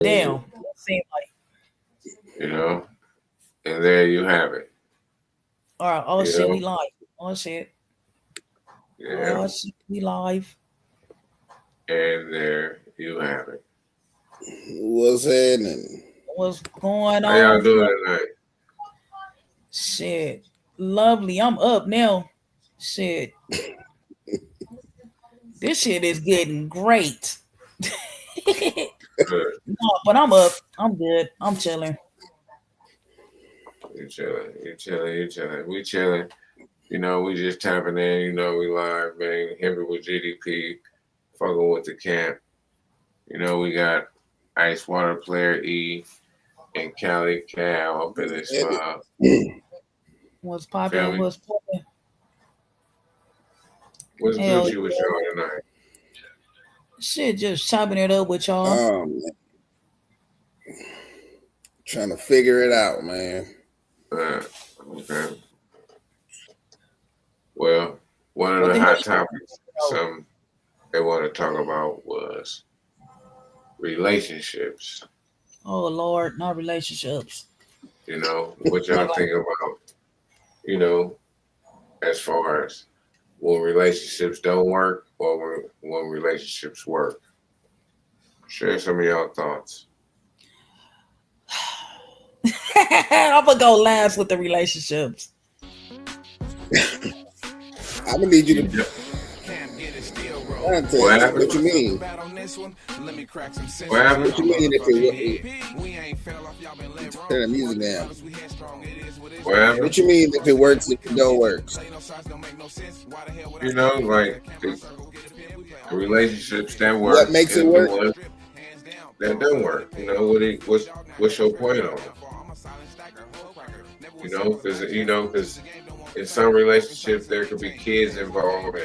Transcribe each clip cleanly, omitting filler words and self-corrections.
Damn. Seem like you know, and there you have it. all right. Oh You shit, we know, live. Oh shit. yeah, Oh shit, we live. and there you have it. What's happening? What's going How y'all on? doing tonight? Shit. Lovely. I'm up now. Shit. This shit is getting great. Good. No, but I'm up. I'm good. I'm chilling. You chilling, you chilling, you chilling. We chilling. You know, we just tapping in. You know, we live, man. Heavy with GDP, fucking with the camp. You know, we got Ice Water Player E and Cali Cal up in this mob. What's Feel popping? me? What's popping? What's Hell Gucci with yeah. y'all tonight? Shit, just chopping it up with y'all. Man. Trying to figure it out, man. Okay. Well, one of What the the hell hot you topics, some they want to talk about was relationships. Oh Lord, not relationships. You know, what y'all think about, you know, as far as when relationships don't work or when relationships work. Share some of y'all thoughts. I'm gonna go last with the relationships. I'm gonna need you to You, what context. happened? What you mean? What happened? What you mean if turn the music down? What happened? What you mean if it works if it don't work? You know, like the relationships that What work makes it and the work? ones that don't work. You know, what's your point on it? Because in some relationships there could be kids involved,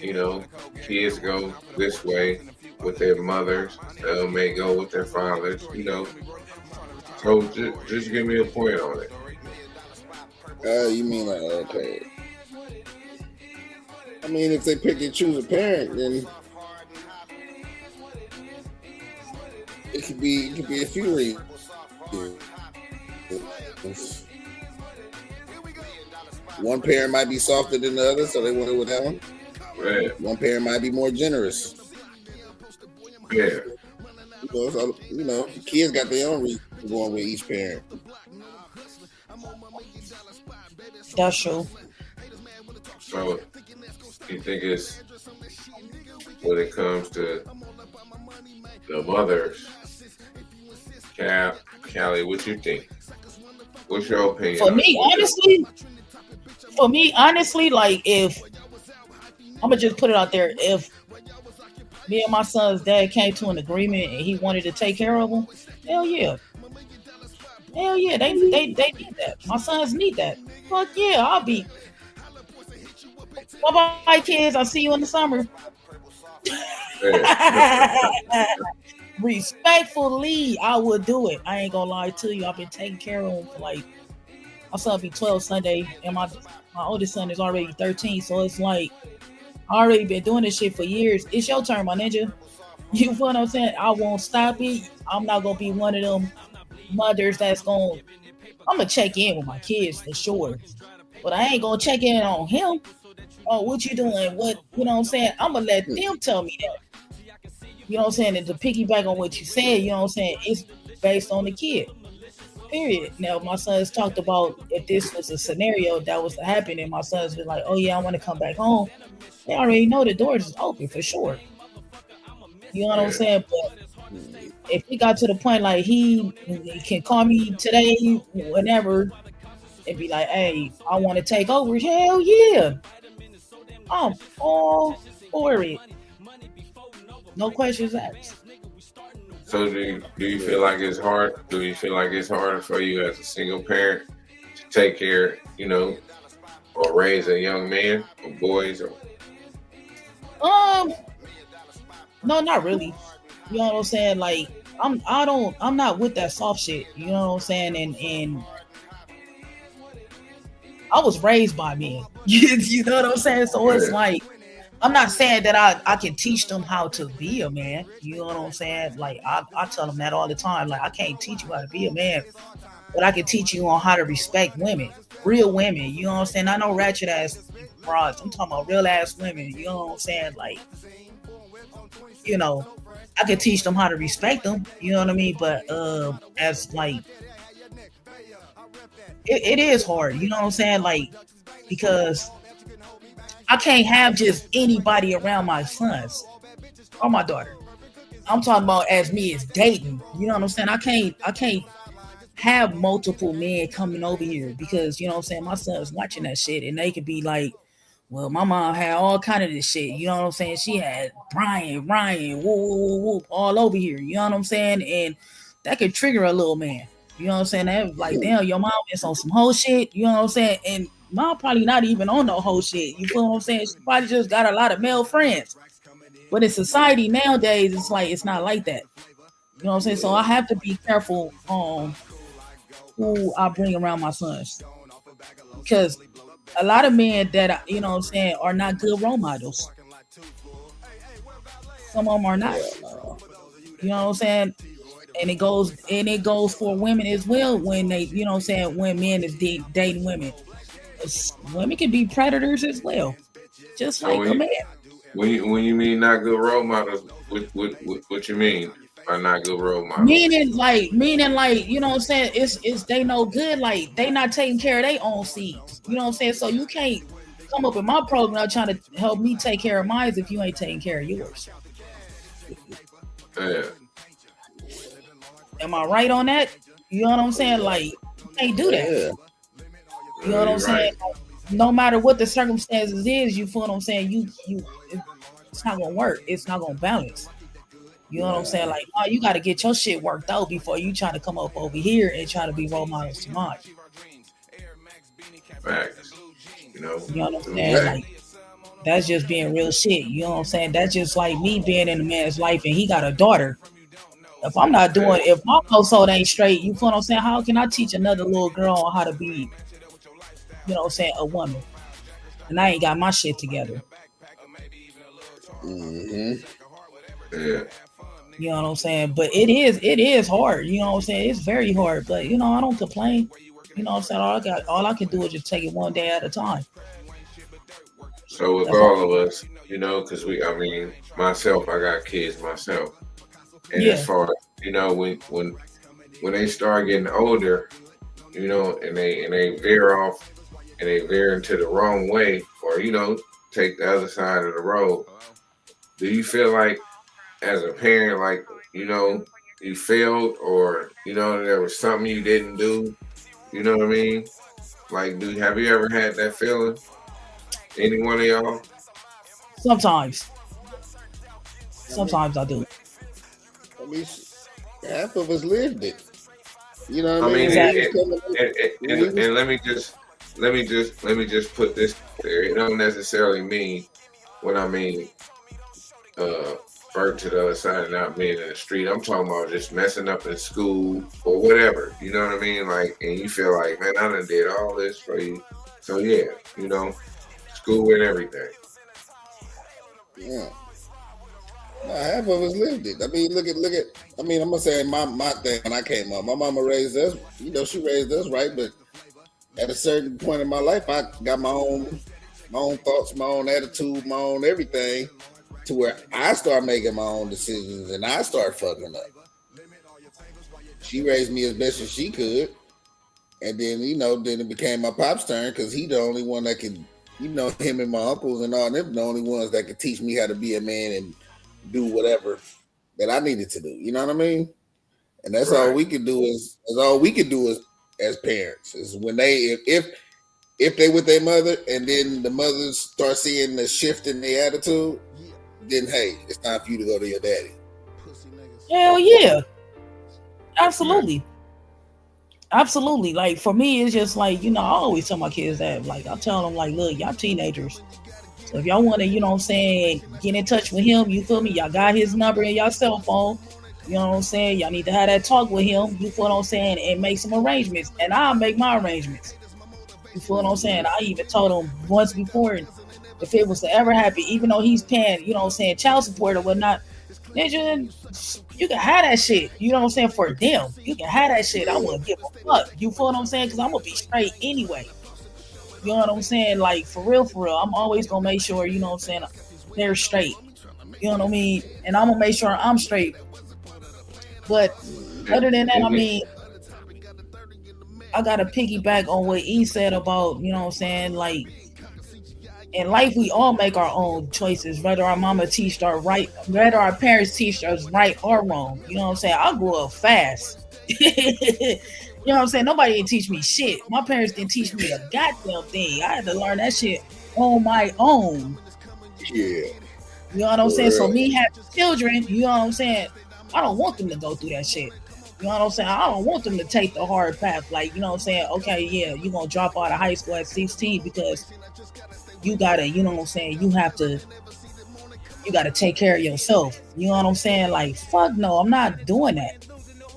and kids go this way with their mothers, may go with their fathers. So just give me a point on it. You mean like okay? I mean, if they pick and choose a parent, then it could be a few reasons. One parent might be softer than the other, so they went with that one. Yeah, One parent might be more generous. yeah. Kids got their own reason for going with each parent. That's true. So you think it's when it comes to the mothers, Callie, what you think? What's your opinion For on it? me, honestly, like if I'm gonna just put it out there, if me and my son's dad came to an agreement and he wanted to take care of him, hell yeah. Hell yeah, they need that. My sons need that. Fuck yeah, I'll be. Bye bye, kids. I'll see you in the summer. Yeah. Respectfully, I would do it. I ain't gonna lie to you. I've been taking care of him for like my son be 12 Sunday, and my oldest son is already 13. So it's like I already been doing this shit for years. It's your turn, my ninja. You feel what I'm saying? I won't stop it. I'm not gonna be one of them mothers that's gonna. I'm gonna check in with my kids for sure, but I ain't gonna check in on him. Oh, what you doing? What you know what I'm saying? I'm gonna let them tell me that. You know what I'm saying? And to piggyback on what you said, you know what I'm saying? It's based on the kid. Period. Now my son's talked about if this was a scenario that was to happen, and my son's been like, "Oh yeah, I want to come back home." They already know the doors is open for sure. You know what I'm Yeah. saying? But if he got to the point like he can call me today, whenever, and be like, "Hey, I want to take over." Hell yeah, I'm all for it. No questions asked. So do you feel like it's hard? Do you feel like it's harder for you as a single parent to take care, or raise a young man or boys or Um, no, not really. You know what I'm saying? Like I'm not with that soft shit. You know what I'm saying? And I was raised by men. You know what I'm saying? So it's yeah, like I'm not saying that I can teach them how to be a man. You know what I'm saying? Like I tell them that all the time. Like I can't teach you how to be a man, but I can teach you on how to respect women, real women. You know what I'm saying? I know ratchet ass broads. I'm talking about real ass women. You know what I'm saying? Like you know, I can teach them how to respect them. You know what I mean? But as like it is hard. You know what I'm saying? Like because I can't have just anybody around my sons or my daughter. I'm talking about as me as dating. You know what I'm saying? I can't have multiple men coming over here because you know what I'm saying my son's watching that shit and they could be like, well, my mom had all kind of this shit. You know what I'm saying? She had Brian, Ryan, whoop, whoop, whoop, all over here. You know what I'm saying? And that could trigger a little man. You know what I'm saying? That like, damn, your mom is on some whole shit. You know what I'm saying? And mom probably not even on no whole shit. You feel what I'm saying? She probably just got a lot of male friends. But in society nowadays, it's like it's not like that. You know what I'm saying? So I have to be careful on who I bring around my sons because a lot of men that you know what I'm saying are not good role models. Some of them are not. Yeah, no. You know what I'm saying? And it goes for women as well when they you know what I'm saying when men is dating women. Women can be predators as well, just So like a man. when you mean not good role models, what you mean by not good role models? Meaning like you know what I'm saying it's they no good like they not taking care of their own seeds. You know what I'm saying? So you can't come up in my program trying to help me take care of mine if you ain't taking care of yours. Yeah, Am I right on that? You know what I'm saying? Like you can't do that. Yeah. You know what I'm you're saying? right. Like, no matter what the circumstances is, you feel what I'm saying? It's not gonna work. It's not gonna balance. You know what I'm saying? Nah. Like, oh, you got to get your shit worked out before you try to come up over here and try to be role models to mine. Facts. You know, You know what I'm saying? Right. Like, that's just being real shit. You know what I'm saying? That's just like me being in a man's life and he got a daughter. yeah, If my household ain't straight, you feel what I'm saying? How can I teach another little girl on how to be, you know what I'm saying, a woman? And I ain't got my shit together. Mm-hmm. yeah. You know what I'm saying? But it is hard. You know what I'm saying? It's very hard. But you know, I don't complain. You know what I'm saying? All I can do is just take it one day at a time. So with That's all. all of us, you know, because I mean, myself, I got kids myself, and as Yeah. far as you know, when they start getting older, you know, and they veer off and they veer into the wrong way, or you know, take the other side of the road. Do you feel like, as a parent, like you know, you failed, or you know, there was something you didn't do? You know what I mean? Like, have you ever had that feeling? Any one of y'all? Sometimes. I mean, Sometimes I do. I mean, half of us lived it. You know what I I mean? mean, When we Exactly. was coming up, when we was, and let me just put this there. It don't necessarily mean when I mean uh bird to the other side and not being in the street. I'm talking about just messing up in school or whatever. You know what I mean? Like, and you feel like, man, I done did all this for you. So yeah, you know, school and everything. yeah. No, half of us lived it. I mean, look at. I mean, I'm gonna say my thing when I came up. My mama raised us. You know, she raised us right, but at a certain point in my life, I got my own thoughts, my own attitude, my own everything, to where I start making my own decisions and I start fucking up. She raised me as best as she could, and then then it became my pop's turn because he the only one that could, him and my uncles and all them the only ones that could teach me how to be a man and do whatever that I needed to do. You know what I mean? And that's all Right. we could do is all we could do as parents is when they if they with their mother and then the mothers start seeing the shift in their attitude, then hey, it's time for you to go to your daddy. Hell yeah. Yeah. Absolutely. Absolutely. Like for me, it's just like, I always tell my kids that. Like I tell them like, look, y'all teenagers. So if y'all wanna, you know what I'm saying, get in touch with him, you feel me? Y'all got his number in y'all cell phone. You know what I'm saying? Y'all need to have that talk with him, you feel what I'm saying, and make some arrangements. And I'll make my arrangements. You feel what I'm saying? I even told him once before, If it was to ever happen, even though he's paying, you know what I'm saying, child support or whatnot, nigga, you can have that shit. You know what I'm saying? For them, you can have that shit. I Yeah. wouldn't give a fuck. You feel what I'm saying? Because I'm gonna be straight anyway. You know what I'm saying? Like for real, for real. I'm always gonna make sure, you know what I'm saying, they're straight. You know what I mean? And I'm gonna make sure I'm straight. But Mhm. other than that, I And mean, I gotta piggyback on what E said about, you know what I'm saying, like in life we all make our own choices, whether our mama teached us right, whether our parents teach us right or wrong. You know what I'm saying? I grew up fast. You know what I'm saying? Nobody didn't teach me shit. My parents didn't teach me a goddamn thing. I had to learn that shit on my own. Yeah, You know what I'm saying? for So real. me having children, you know what I'm saying? I don't want them to go through that shit. You know what I'm saying? I don't want them to take the hard path. Like, you know what I'm saying? Okay, yeah, you're gonna drop out of high school at 16 because you gotta, you know what I'm saying, you gotta take care of yourself. You know what I'm saying? Like, fuck no, I'm not doing that.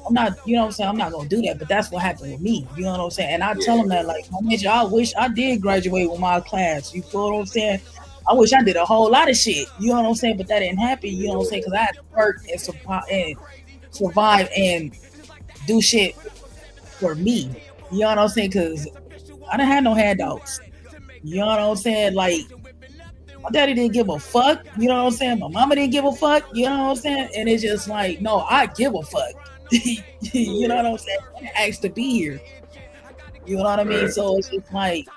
I'm not, you know what I'm saying? I'm not gonna do that. But that's what happened with me. You know what I'm saying? And I tell Yeah, them that, like, I wish I did graduate with my class. You feel what I'm saying? I wish I did a whole lot of shit. You know what I'm saying? But that didn't happen. You know what I'm saying? Because I had to work and survive and do shit for me. You know what I'm saying? Because I didn't have no handouts. You know what I'm saying? Like, my daddy didn't give a fuck. You know what I'm saying? My mama didn't give a fuck. You know what I'm saying? And it's just like, no, I give a fuck. You know yeah, what I'm saying? I asked to be here. You know what I mean? right, So it's just like,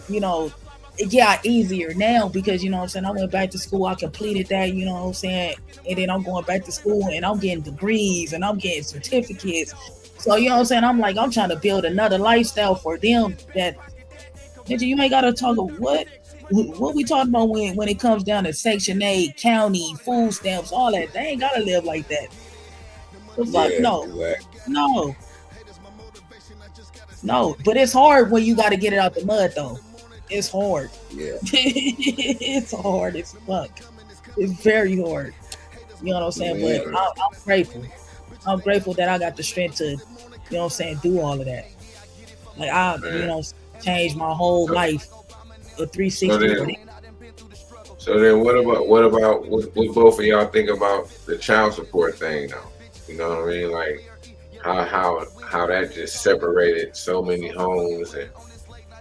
you know, it got easier now because, you know what I'm saying, I went back to school, I completed that, you know what I'm saying? And then I'm going back to school and I'm getting degrees and I'm getting certificates. So, you know what I'm saying? I'm like, I'm trying to build another lifestyle for them that, nigga, you ain't got to talk of what we talking about when it comes down to Section 8, county, food stamps, all that. They ain't got to live like that. The fuck? yeah, No. exactly. No. No. But it's hard when you got to get it out the mud, though. It's hard. Yeah, It's hard as fuck. It's very hard. You know what I'm saying? But yeah, right, I'm grateful. I'm grateful that I got the strength to, you know what I'm saying, do all of that. Like I, you man. know, changed my whole So, life a so 360 for then, them. what both of y'all think about the child support thing though? You know what I mean? Like how that just separated so many homes and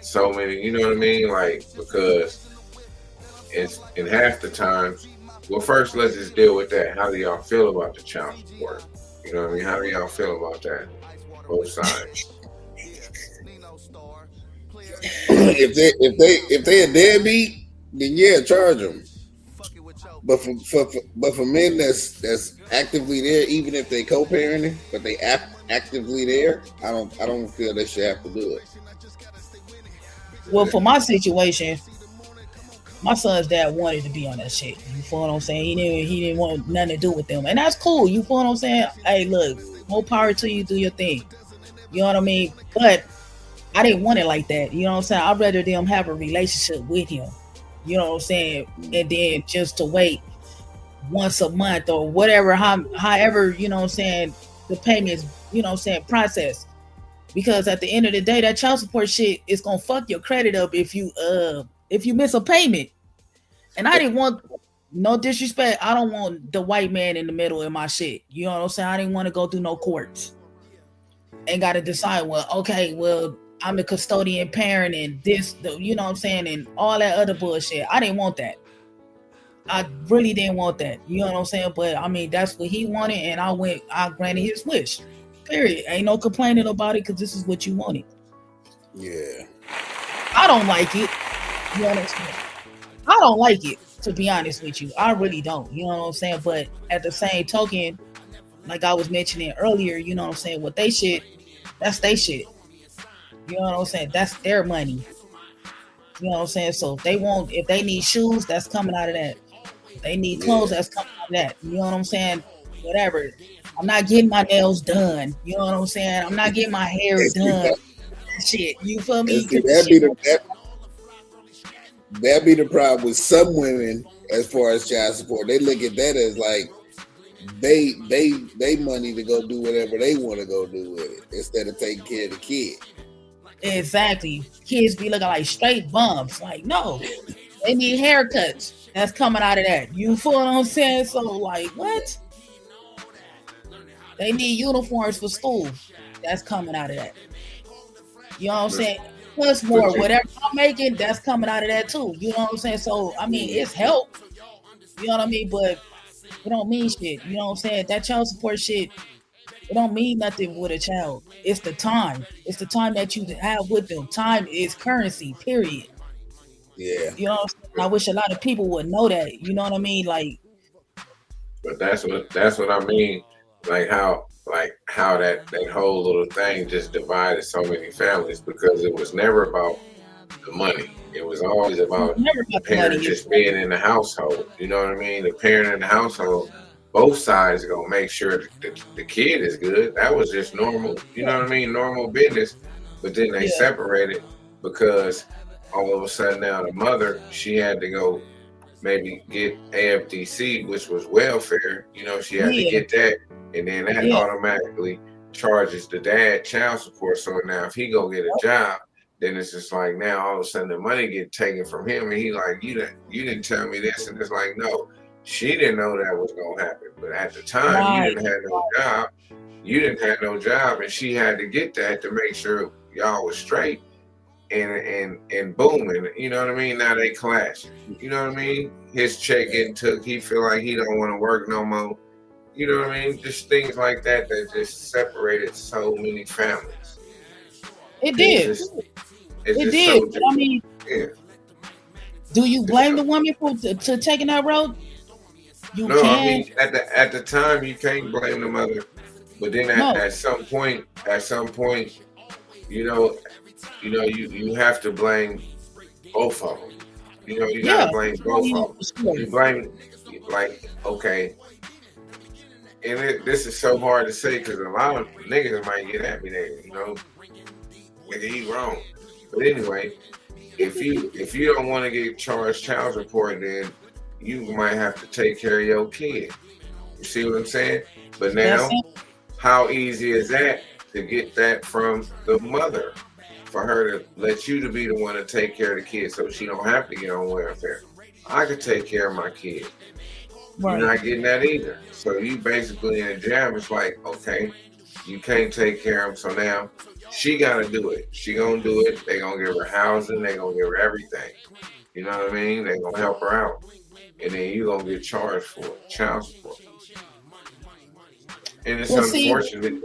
so many, you know what I mean? Like because it's in half the times. Well, first let's just deal with that. How do y'all feel about the child support? You know what I mean? How do y'all feel about that? Both sides. if they a deadbeat, then yeah, charge them. But for men that's actively there, even if they co-parenting, but they actively there, I don't feel they should have to do it. Well, for my situation, my son's dad wanted to be on that shit. You feel what I'm saying? He didn't want nothing to do with them, and that's cool. You feel what I'm saying? Hey, look, more power to you. Do your thing. You know what I mean? But I didn't want it like that. You know what I'm saying? I'd rather them have a relationship with him. You know what I'm saying? And then just to wait once a month or whatever, however, you know what I'm saying, the payments, you know what I'm saying, process. Because at the end of the day, that child support shit is gonna fuck your credit up if you miss a payment. And I didn't want, no disrespect, I don't want the white man in the middle of my shit. You know what I'm saying? I didn't want to go through no courts and got to decide, well, okay, well, I'm the custodian parent and you know what I'm saying, and all that other bullshit. I didn't want that. I really didn't want that. You know what I'm saying? But I mean, that's what he wanted, and I granted his wish. Period. Ain't no complaining about it because this is what you wanted. Yeah, I don't like it. You know what I'm saying? I don't like it, to be honest with you. I really don't. You know what I'm saying? But at the same token, like I was mentioning earlier, you know what I'm saying, with they shit, that's they shit. You know what I'm saying? That's their money. You know what I'm saying? So if they need shoes, that's coming out of that. If they need clothes, yeah. that's coming out of that. You know what I'm saying? Whatever. I'm not getting my nails done. You know what I'm saying? I'm not getting my hair And see, done. Shit. You feel and me? see Because the shit that be the problem with some women as far as child support. They look at that as like they money to go do whatever they want to go do with it instead of taking care of the kid. exactly. Kids be looking like straight bums. Like, no. They need haircuts. That's coming out of that. You feel what I'm saying? So like what? They need uniforms for school. That's coming out of that. You know what I'm But, saying? Plus but more, you, whatever I'm making, that's coming out of that too. You know what I'm saying? So I mean, it's help. You know what I mean? But it don't mean shit. You know what I'm saying? That child support shit, it don't mean nothing with a child. It's the time. It's the time that you have with them. Time is currency. Period. Yeah. You know what I'm saying? I wish a lot of people would know that. You know what I mean? but that's what I mean. Like how that whole little thing just divided so many families because it was never about the money. It was always about never the got the money. parent just being in the household. You know what I mean? The parent in the household, both sides are gonna make sure the kid is good. That was just normal. You know what I mean? Normal business. But then they Yeah, separated because all of a sudden now the mother she had to go maybe get AFDC, which was welfare. You know, she had to yeah, get that, and then that yeah. automatically charges the dad child support. So now if he go get a job, then it's just like now all of a sudden the money get taken from him, and he like you didn't tell me this, and it's like no, she didn't know that was gonna happen, but at the time you Right. didn't have no job, you didn't have no job, and she had to get that to make sure y'all was straight and booming. You know what I mean? Now they clashing. You know what I mean? His check getting took. He feel like he don't want to work no more. You know what I mean? Just things like that that just separated so many families. It And did. it's It just did. so But I mean, yeah. do you It's blame so, the woman for to taking that road? You no, I can. mean at the time you can't blame the mother, but then No. at some point, you know, you have to blame both of them. You know, you got to Yeah. blame Oh, both yeah, of them. for sure. You blame, like, okay, and this is so hard to say because a lot of niggas might get at me there, nigga, he wrong. But anyway, if you don't want to get charged child support, then you might have to take care of your kid. You see what I'm saying? But That's now, it. how easy is that to get that from the mother? For her to let you to be the one to take care of the kid so she don't have to get on welfare. I could take care of my kid. You're Right. not getting that either. So you basically in a jam. It's like, okay, you can't take care of him. So now she got to do it. She gonna do it. They gonna give her housing. They gonna give her everything. You know what I mean? They gonna help her out, and then you gonna get charged for it, child support. And it's Well, see, unfortunate.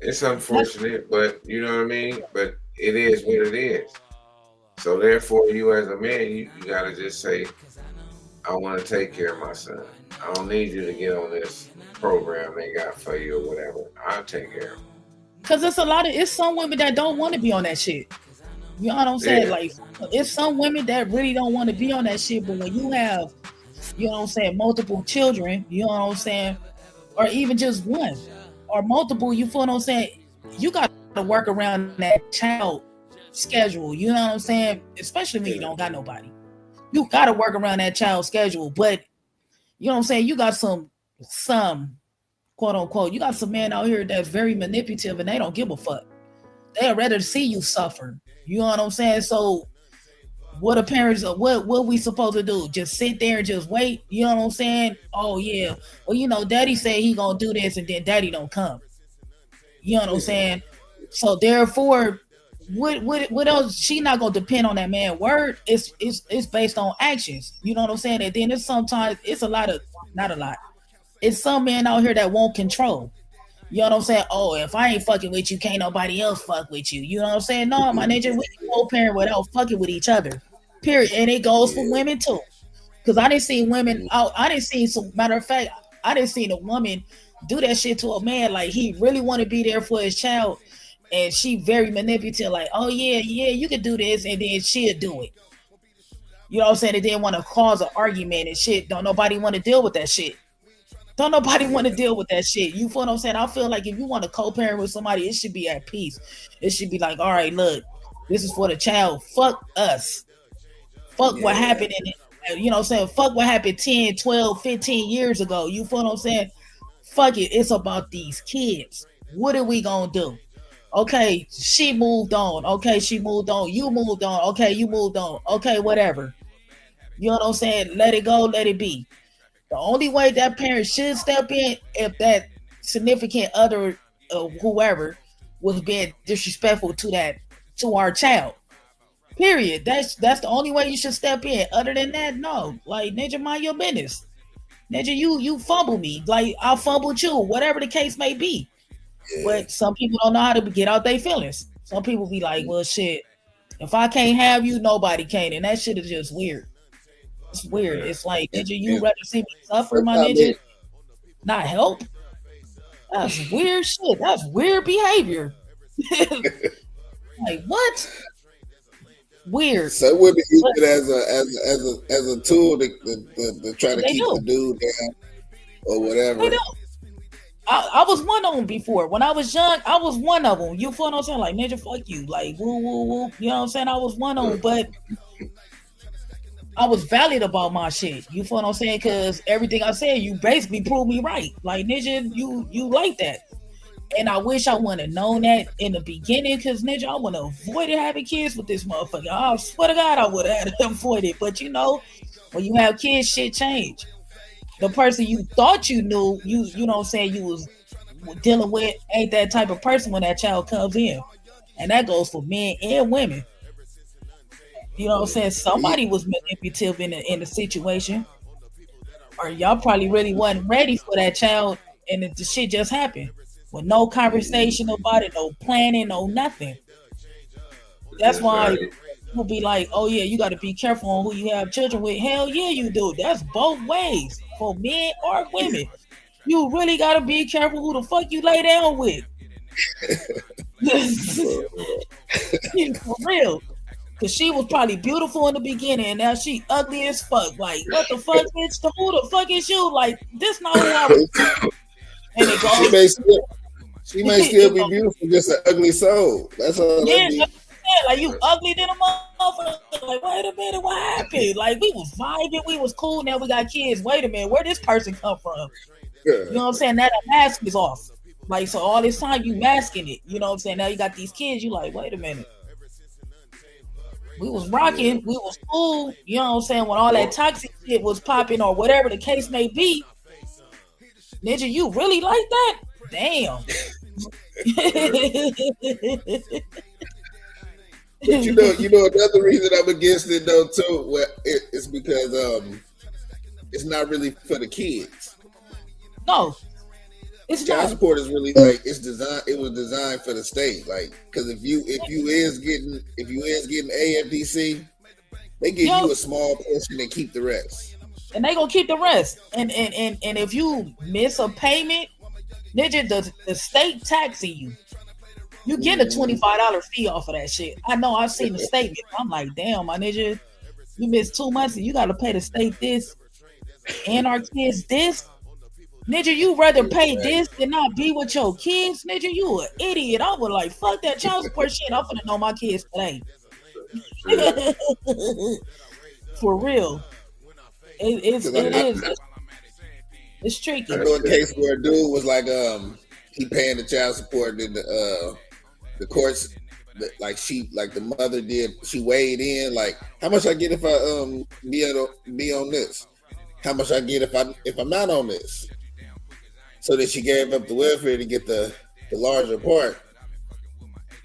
It's that, unfortunate, but you know what I mean. But it is what it is. So therefore, you as a man, you gotta just say, I want to take care of my son. I don't need you to get on this program they got for you or whatever. I'll take care of because it's a lot of it's some women that don't want to be on that shit. You know what I'm saying? it. Like, it's some women that really don't want to be on that shit. But when you have, you know what I'm saying, multiple children, you know what I'm saying, or even just one or multiple, you feel what I'm saying? You got to work around that child schedule. You know what I'm saying? Especially when you Yeah. don't got nobody. You got to work around that child schedule. But you know what I'm saying? You got some quote unquote. You got some men out here that's very manipulative and they don't give a fuck. They'd rather see you suffer. You know what I'm saying? So what a parents what we supposed to do? Just sit there and just wait? You know what I'm saying? Oh yeah. Well, daddy said he gonna do this and then daddy don't come. You know what I'm Yeah. saying? So therefore, what else? She not gonna depend on that man word. It's based on actions. You know what I'm saying? And then it's sometimes it's a lot of not a lot. It's some men out here that won't control. You know what I'm saying? Oh, if I ain't fucking with you, can't nobody else fuck with you. You know what I'm saying? No, my nigga, we can co-parent without fucking with each other. Period. And it goes for Yeah. women too. Cause I didn't see women out. I didn't see some matter of fact. I didn't see a woman do that shit to a man like he really want to be there for his child, and she very manipulative. Like, oh yeah, yeah, you can do this, and then she'll do it. You know what I'm saying? They didn't want to cause an argument and shit. Don't nobody want to deal with that shit. Don't nobody want to Yeah. deal with that shit. You feel what I'm saying? I feel like if you want to co-parent with somebody, it should be at peace. It should be like, all right, look, this is for the child. Fuck us. Fuck what Yeah. happened in it. You know what I'm saying? Fuck what happened 10, 12, 15 years ago. You feel what I'm saying? Fuck it. It's about these kids. What are we going to do? Okay, she moved on. Okay, she moved on. You moved on. Okay, you moved on. Okay, whatever. You know what I'm saying? Let it go, let it be. The only way that parent should step in if that significant other whoever was being disrespectful to our child. Period. That's the only way you should step in. Other than that, no. Like ninja, mind your business. Ninja, you fumble me. Like I fumbled you. Whatever the case may be. Yeah, But some people don't know how to get out their feelings. Some people be like, well, shit. If I can't have you, nobody can, and that shit is just weird. It's weird. Yeah. It's like, and, ninja, you and rather see me suffer, my sometimes ninja, not help. That's weird shit. That's weird behavior. Like what? Weird. some women use But it as a tool to try to they keep the do. dude down or They whatever. do. I was one of them before. When I was young, I was one of them. You feel what I'm saying? Like, ninja, fuck you. Like, woo, woo, woo. You know what I'm saying? I was one of them. But I was valid about my shit. You feel what I'm saying? Because everything I said, you basically proved me right. Like, ninja, you like that. And I wish I would have known that in the beginning, because ninja, I would have avoided having kids with this motherfucker. I swear to God, I would have avoided. But you know, when you have kids, shit change. The person you thought you knew, you know what I'm saying, you was dealing with ain't that type of person when that child comes in. And that goes for men and women. You know what I'm saying? Yeah, Somebody was manipulative in the situation, or y'all probably really wasn't ready for that child, and the shit just happened with no conversation about it, no planning, no nothing. That's That's why right. people be like, "Oh yeah, you got to be careful on who you have children with." Hell yeah, you do. That's both ways for men or women. You really got to be careful who the fuck you lay down with. For real. Cause she was probably beautiful in the beginning, and now she ugly as fuck. Like, what the fuck, bitch? Who the fuck is you? Like, this not who I was. And it she goes, may still she may still it be goes, beautiful, just an ugly soul. That's all that yeah, be. that's what I'm saying. Like, you ugly than a motherfucker. Like, wait a minute, what happened? Like, we was vibing, we was cool. Now we got kids. Wait a minute, where this person come from? You know what I'm saying? Now the mask is off. Like, so all this time you masking it. You know what I'm saying? Now you got these kids. You like, wait a minute. We was Yeah. rocking, we was cool, you know what I'm saying, when all that Well, toxic shit was popping or whatever the case may be. Ninja, you really like that? Damn. right. But another reason I'm against it though too, well, it's because it's not really for the kids. No, it's Child not. support is really like it's designed. It was designed for the state, like because if you is getting AFDC, they give Yo, you a small portion and keep the rest. and they gonna keep the rest. And if you miss a payment, ninja, the state taxing you. You get a Mm-hmm. $25 fee off of that shit. I know I've seen the statement. I'm like, damn, my ninja, you missed 2 months and you gotta pay the state this and our kids this. Nigga, you rather pay this than not be with your kids? Nigga, you an idiot. I would like fuck that child support shit. I'm finna know my kids today. Yeah. For real. Because It I, is. It's I tricky. know That's a it. case where a dude was like, he paying the child support, and the courts, like the mother did, she weighed in, like, how much I get if I be on this? How much I get if I'm not on this? So that she gave up the welfare to get the larger part.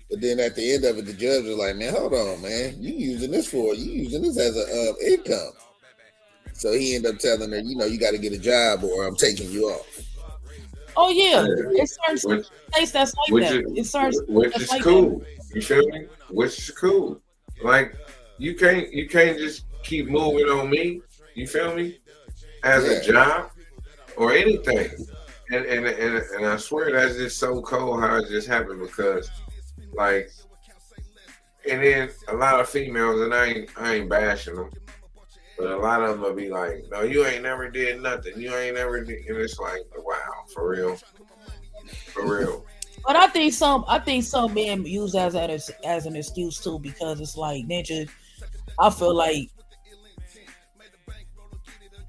But then at the end of it, the judge was like, "Man, hold on, man. You using this as a income." So he ended up telling her, you got to get a job or I'm taking you off. Oh yeah. Yeah. It's certain Which, states that's like which that. is It's certain states which that's is like that. cool. You feel me? Which is cool. Like you can't just keep moving on me. You feel me? As a Yeah, job or anything. And I swear that's just so cold how it just happened because like and then a lot of females and I ain't bashing them, but a lot of them will be like, no, you ain't never did nothing. You ain't never did, and it's like, wow, for real. But I think some men use that as an excuse too, because it's like, ninja, I feel like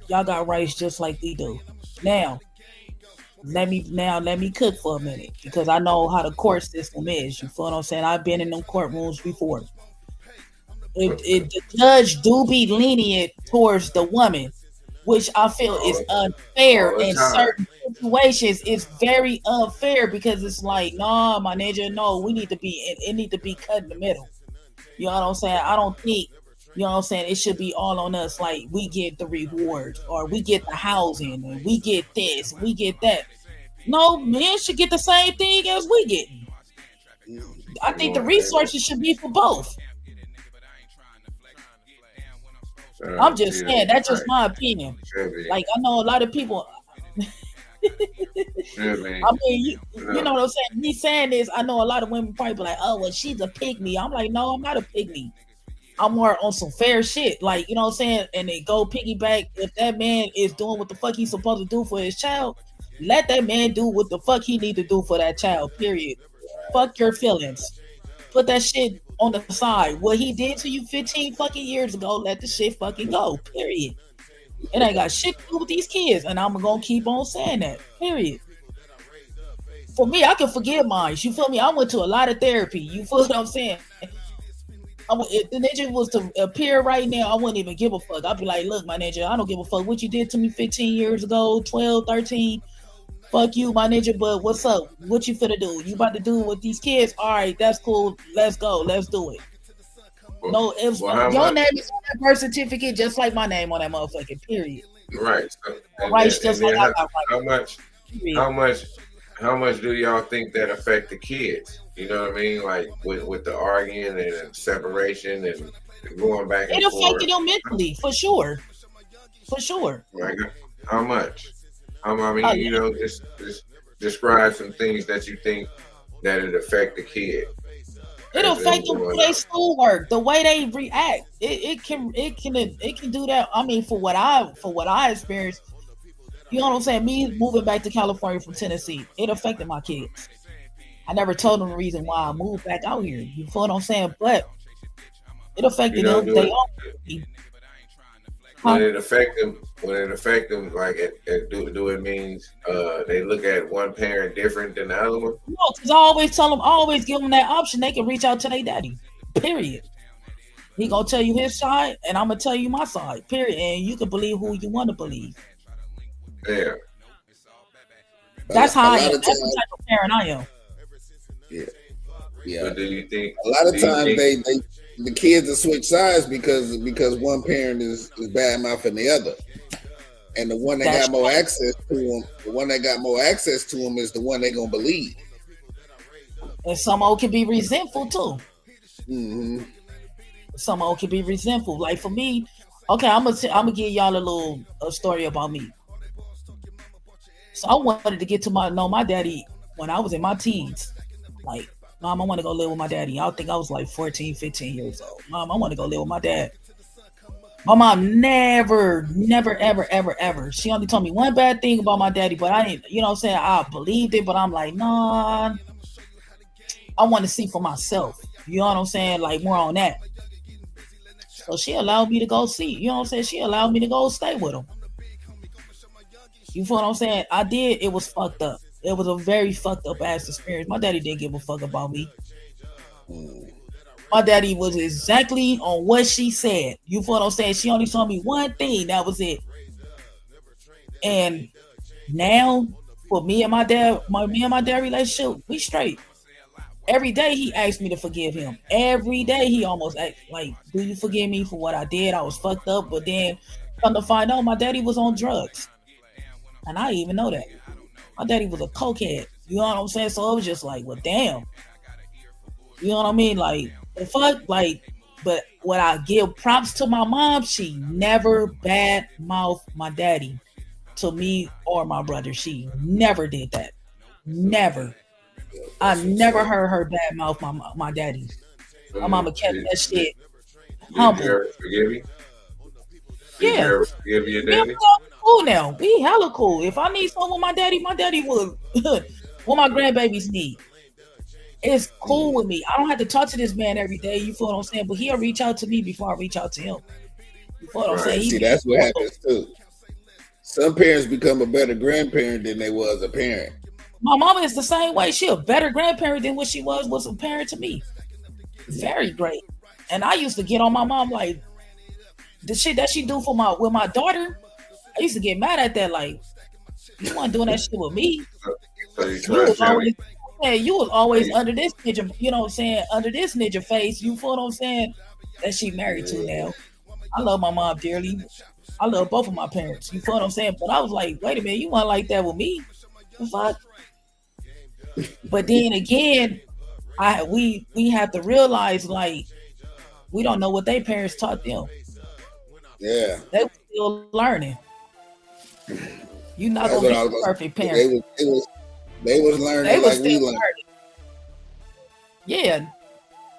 y'all got rights just like we do. Now, let me cook for a minute because I know how the court system is. You feel what I'm saying? I've been in them courtrooms before. The judge do be lenient towards the woman, which I feel is all, unfair all the in time. certain situations. It's very unfair because it's like, nah, my ninja, no, we need to be it need to be cut in the middle. You know what I'm saying? I don't think, you know what I'm saying, it should be all on us. Like we get the rewards or we get the housing and we get this, we get that. No, men should get the same thing as we getting. I Come think the on, man. resources should be for both. I'm just Yeah, saying that's just right. my opinion. Should be. Like I know a lot of people. Should be. I mean, you No. know what I'm saying. Me saying this, I know a lot of women probably be like, "Oh, well, she's a pygmy." I'm like, no, I'm not a pygmy. I'm more on some fair shit, like you know what I'm saying. And they go piggyback. If that man is doing what the fuck he's supposed to do for his child, let that man do what the fuck he need to do for that child. Period. Fuck your feelings. Put that shit on the side. What he did to you 15 fucking years ago, let the shit fucking go. Period. It ain't got shit to do with these kids, and I'm gonna keep on saying that. Period. For me, I can forgive mine. You feel me? I went to a lot of therapy. You feel what I'm saying? If the ninja was to appear right now, I wouldn't even give a fuck. I'd be like, look, my ninja, I don't give a fuck what you did to me 15 years ago, 12, 13. Fuck you, my ninja, but what's up? What you finna do? You about to do it with these kids? All right, that's cool. Let's go. Let's do it. Well, No, if well, how your much? name is on that birth certificate, just like my name on that motherfucking period. Right. So, Rights just and like then I got rights. how much? Period. How much? How much do y'all think that affect the kids? You know what I mean? Like with the arguing and separation and going back It and forth. affected them mentally, for sure. For sure. Like how much? I A mean, you know, just describe some things that you think that it affect the kid It as them affect them growing through their up. schoolwork, the way they react. It can do that. I mean, for what I experienced, you know what I'm saying. Me moving back to California from Tennessee, it affected my kids. I never told them the reason why I moved back out here. You feel what I'm saying? But it You affected know, them. do They it all, huh? when it affect them, like do it means they look at one parent different than the other one? No, because I always tell them, I always give them that option. They can reach out to their daddy. Period. He gonna tell you his side, and I'm gonna tell you my side. Period. And you can believe who you want to believe. Yeah. That's how A I lot am. of That's the times, type of parent I am. yeah, yeah. But do you think? A lot Do of you times think? they the kids will switch sides because one parent is bad mouthing the other, and the one that That's got more true. access to them, the one that got more access to them is the one they gonna believe. And some old can be resentful too. Hmm. Some old can be resentful. Like for me, okay, I'm gonna give y'all a story about me. So I wanted to get to know my daddy when I was in my teens. Like, mom, I want to go live with my daddy. I think I was like 14, 15 years old. Mom, I want to go live with my dad. My mom never, ever, ever, ever. She only told me one bad thing about my daddy, but I didn't, you know what I'm saying? I believed it, but I'm like, nah, I want to see for myself. You know what I'm saying? Like more on that. So she allowed me to go see. You know what I'm saying? She allowed me to go stay with him. You feel what I'm saying? I did. It was fucked up. It was a very fucked up ass experience. My daddy didn't give a fuck about me. My daddy was exactly on what she said. You feel what I'm saying? She only told me one thing. That was it. And now, for me and my dad relationship, we straight. Every day he asked me to forgive him. Every day he almost asked, like, "Do you forgive me for what I did? I was fucked up." But then, come to find out, my daddy was on drugs, and I didn't even know that. My daddy was a cokehead. You know what I'm saying? So it was just like, well, damn. You know what I mean? Like the fuck, like. But what I give props to my mom, she never bad mouth my daddy to me or my brother. She never did that. Never. I That's what's never up. heard her bad mouth my daddy. My Um, mama kept did, that did, shit did you humble. ever forgive me? Did you Yeah. ever forgive your Me and daddy? my dad cool now. We hella cool. If I need something with my daddy will what my grandbabies need. It's cool with me. I don't have to talk to this man every day. You feel what I'm saying? But he'll reach out to me before I reach out to him. You feel what I'm Right. saying? He See, be that's what loyal. happens too. some parents become a better grandparent than they was a parent. My mama is the same way. She a better grandparent than what she was a parent to me. Very great. And I used to get on my mom like the shit that she do for my daughter. I used to get mad at that. Like, you weren't doing that shit with me. So you You trying to was tell me? always you was always You, under this ninja, you know what I'm saying, under this ninja face. You feel what I'm saying? That she married to Yeah, now. I love my mom dearly. I love both of my parents. You feel what I'm saying? But I was like, wait a minute, you weren't like that with me. The fuck? But then again, we have to realize like we don't know what their parents taught them. yeah. They were still learning. You're not That's gonna what be I was a gonna perfect say. parent. They was They learning were like still we learned. learning. Yeah.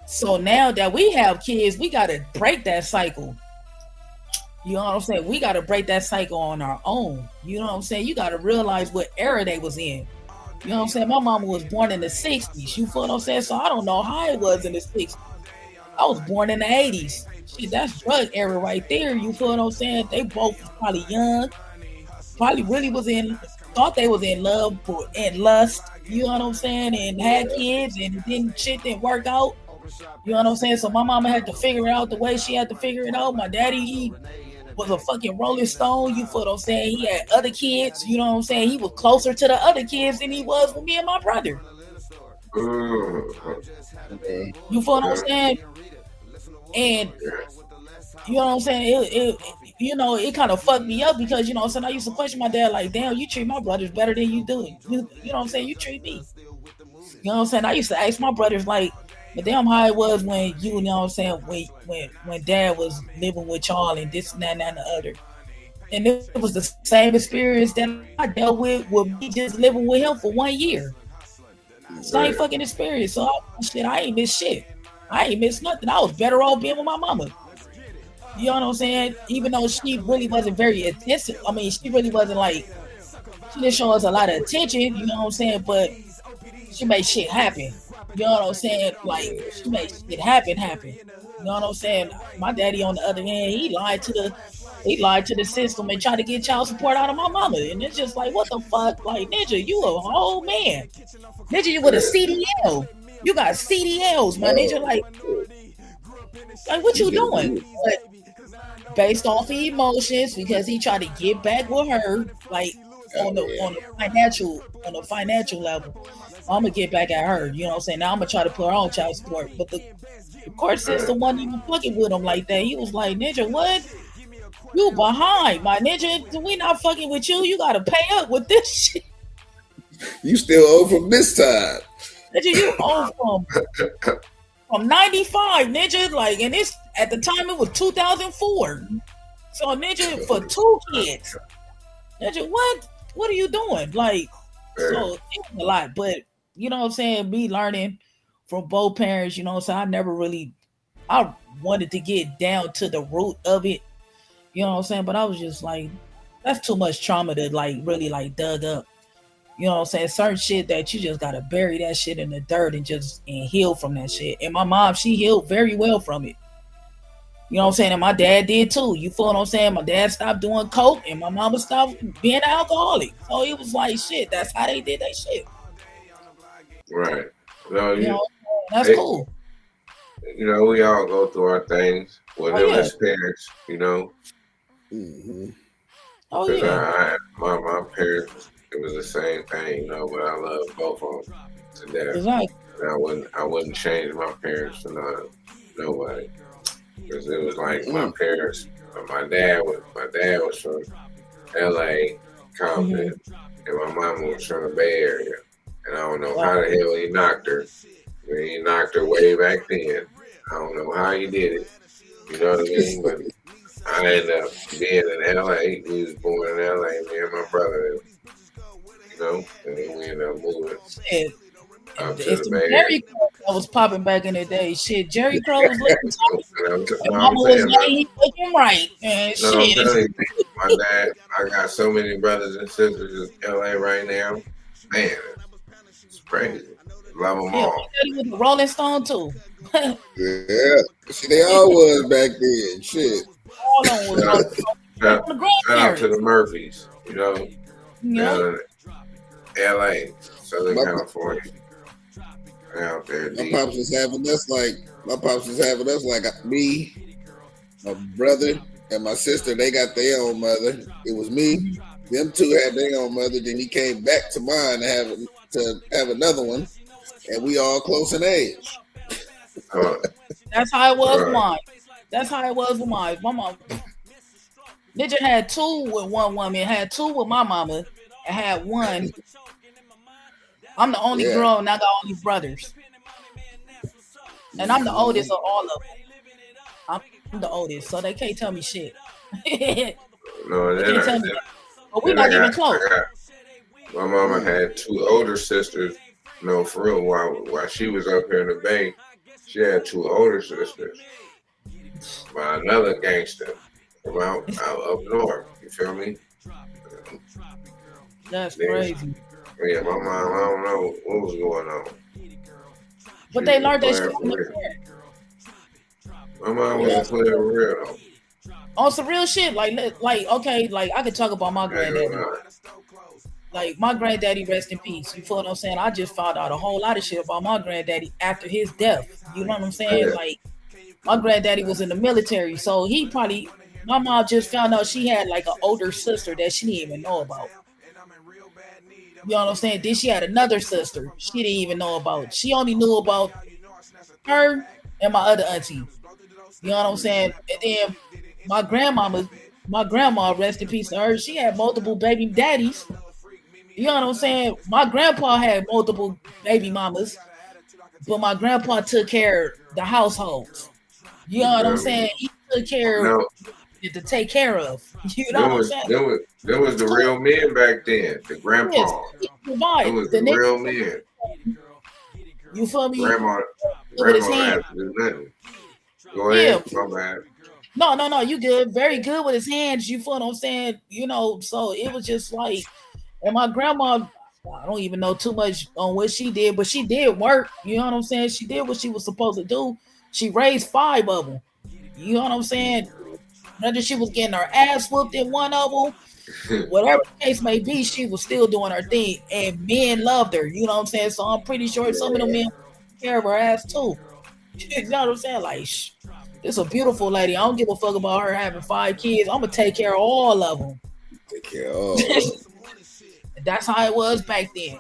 So now that we have kids, we gotta break that cycle. You know what I'm saying? We gotta break that cycle on our own. You know what I'm saying? You gotta realize what era they was in. You know what I'm saying? My mama was born in the 60s. You feel what I'm saying? So I don't know how it was in the 60s. I was born in the 80s. Shit, that's drug era right there. You feel what I'm saying? They both was probably young, probably really was in, thought they was in love for and lust. You know what I'm saying? And had kids and it didn't shit didn't work out. You know what I'm saying? So my mama had to figure it out the way she had to figure it out. My daddy, he was a fucking Rolling Stone. You feel what I'm saying? He had other kids. You know what I'm saying? He was closer to the other kids than he was with me and my brother. mm, Yeah. You feel what I'm yeah, saying? And you know what I'm saying? It kind of fucked me up because you know what I'm saying. I used to question my dad like, "Damn, you treat my brothers better than you do. You know what I'm saying? You treat me. You know what I'm saying?" I used to ask my brothers like, "But damn, how it was when you know what I'm saying when dad was living with y'all and this and that and the other." And it was the same experience that I dealt with me just living with him for 1 year. Same right. fucking experience. So shit, I ain't miss shit. I ain't miss nothing. I was better off being with my mama. You know what I'm saying? Even though she really wasn't very attentive. I mean, she really wasn't like she didn't show us a lot of attention. You know what I'm saying? But she made shit happen. You know what I'm saying? Like she made shit happen. You know what I'm saying? My daddy, on the other hand, he lied to the system and tried to get child support out of my mama. And it's just like, what the fuck? Like, ninja, you a whole man. Ninja, you with a Yeah. CDL. You got CDLs, my ninja. Oh, Like what you you get doing? weird. But based off of emotions, because he tried to get back with her, like Oh, on the yeah. on the financial level. I'm gonna get back at her. You know what I'm saying? Now I'm gonna try to put her on child support. But the court system wasn't even fucking with him like that. He was like, "Ninja, what? You behind, my ninja. We not fucking with you. You gotta pay up with this shit. You still owe from this time. Ninja, you owe from 95, ninja. Like, and it's at the time it was 2004. So ninja for two kids. Ninja, what? What are you doing? Like, Yeah. so it was a lot. But you know what I'm saying? Me learning from both parents, you know what I'm saying? I wanted to get down to the root of it. You know what I'm saying? But I was just like, that's too much trauma to like really like dug up. You know what I'm saying? Certain shit that you just gotta bury that shit in the dirt and heal from that shit. And my mom, she healed very well from it. You know what I'm saying? And my dad did too. You feel what I'm saying? My dad stopped doing coke and my mama stopped being an alcoholic. So it was like shit. That's how they did that shit. Right. No, You you, know, that's they, cool. we all go through our things with Oh them yeah. as parents, Mm-hmm. Oh because yeah. my parents, it was the same thing, but I love both of them to death. Exactly. And I wouldn't change my parents for nobody, because it was like my Mm-mm. parents. My dad was from L.A., Hmm. Compton, and my mama was from the Bay Area. And I don't know how Wow. the hell he knocked her. I mean, he knocked her way back then. I don't know how he did it. You know what I mean? But I ended up being in LA. We was born in LA, me and my brother, and then we ended up moving Shit. up to It's the some Bay Area. Jerry Crow that was popping back in the day. Shit, Jerry Crow was looking tight. No, And I'm Mama was saying, like, he looking right. And no, I'm shit. telling you, my dad, I got so many brothers and sisters in LA right now. Man, it's crazy. Love them Yeah, my all. daddy was a Rolling Stone too. Yeah. See, they all was back then. Shit. All of them was Shout, Rolling Stone. shout, The shout out to grandparents. the Murphys. You know, You know, down in L.A., Southern My California, out there my deep. pops was having us like me, my brother, and my sister. They got their own mother. It was me. Them two had their own mother. Then he came back to mine to have another one, and we all close in age. Uh, that's how it was with right. mine. That's how it was with mine. My mom, Ninja had two with one woman, had two with my mama, and had one. I'm the only Yeah. girl, and I got all these brothers, and I'm the Mhm. oldest of all of them. I'm the oldest, so they can't tell me shit. They No, and can't tell me that. But we then I not even got close. I got my mama Mm. had two older sisters. No, for real. While she was up here in the Bay, she had two older sisters by another gangster from out up north. You feel me? That's Then crazy. yeah, my mom. I don't know what was going on. But She they was learned that shit playing from for their real. parents. My mom You know, wasn't playing for real though. on some real shit. Like okay, like I could talk about my I ain't gonna granddaddy. lie. Like my granddaddy, rest in peace. You feel what I'm saying? I just found out a whole lot of shit about my granddaddy after his death. You know what I'm saying? Yeah, Like my granddaddy was in the military, so he probably my mom just found out she had like an older sister that she didn't even know about. You know what I'm saying? Then she had another sister she didn't even know about. She only knew about her and my other auntie. You know what I'm saying? And then my grandmama, my grandma, rest in peace to her, she had multiple baby daddies. You know what I'm saying? My grandpa had multiple baby mamas, but my grandpa took care of the households. You know you what I'm feel me? saying? He took care of No, to take care of. You know there what I'm was saying? there was there was the real men back then. The Yes, grandpa. he There provide. was The the nigga, real men. you feel me? Grandma, With his grandma hand. had to do nothing. Go Yeah. ahead, my bad. No. You good. Very good with his hands. You feel what I'm saying? You know, so it was just like, and my grandma, I don't even know too much on what she did, but she did work. You know what I'm saying? She did what she was supposed to do. She raised five of them. You know what I'm saying? Whether she was getting her ass whooped in one of them, whatever the case may be, she was still doing her thing, and men loved her. You know what I'm saying? So I'm pretty sure some of them men took care of her ass too. You know what I'm saying? Like, this a beautiful lady. I don't give a fuck about her having five kids. I'm gonna take care of all of them. Take care of all of them. That's how it was back then.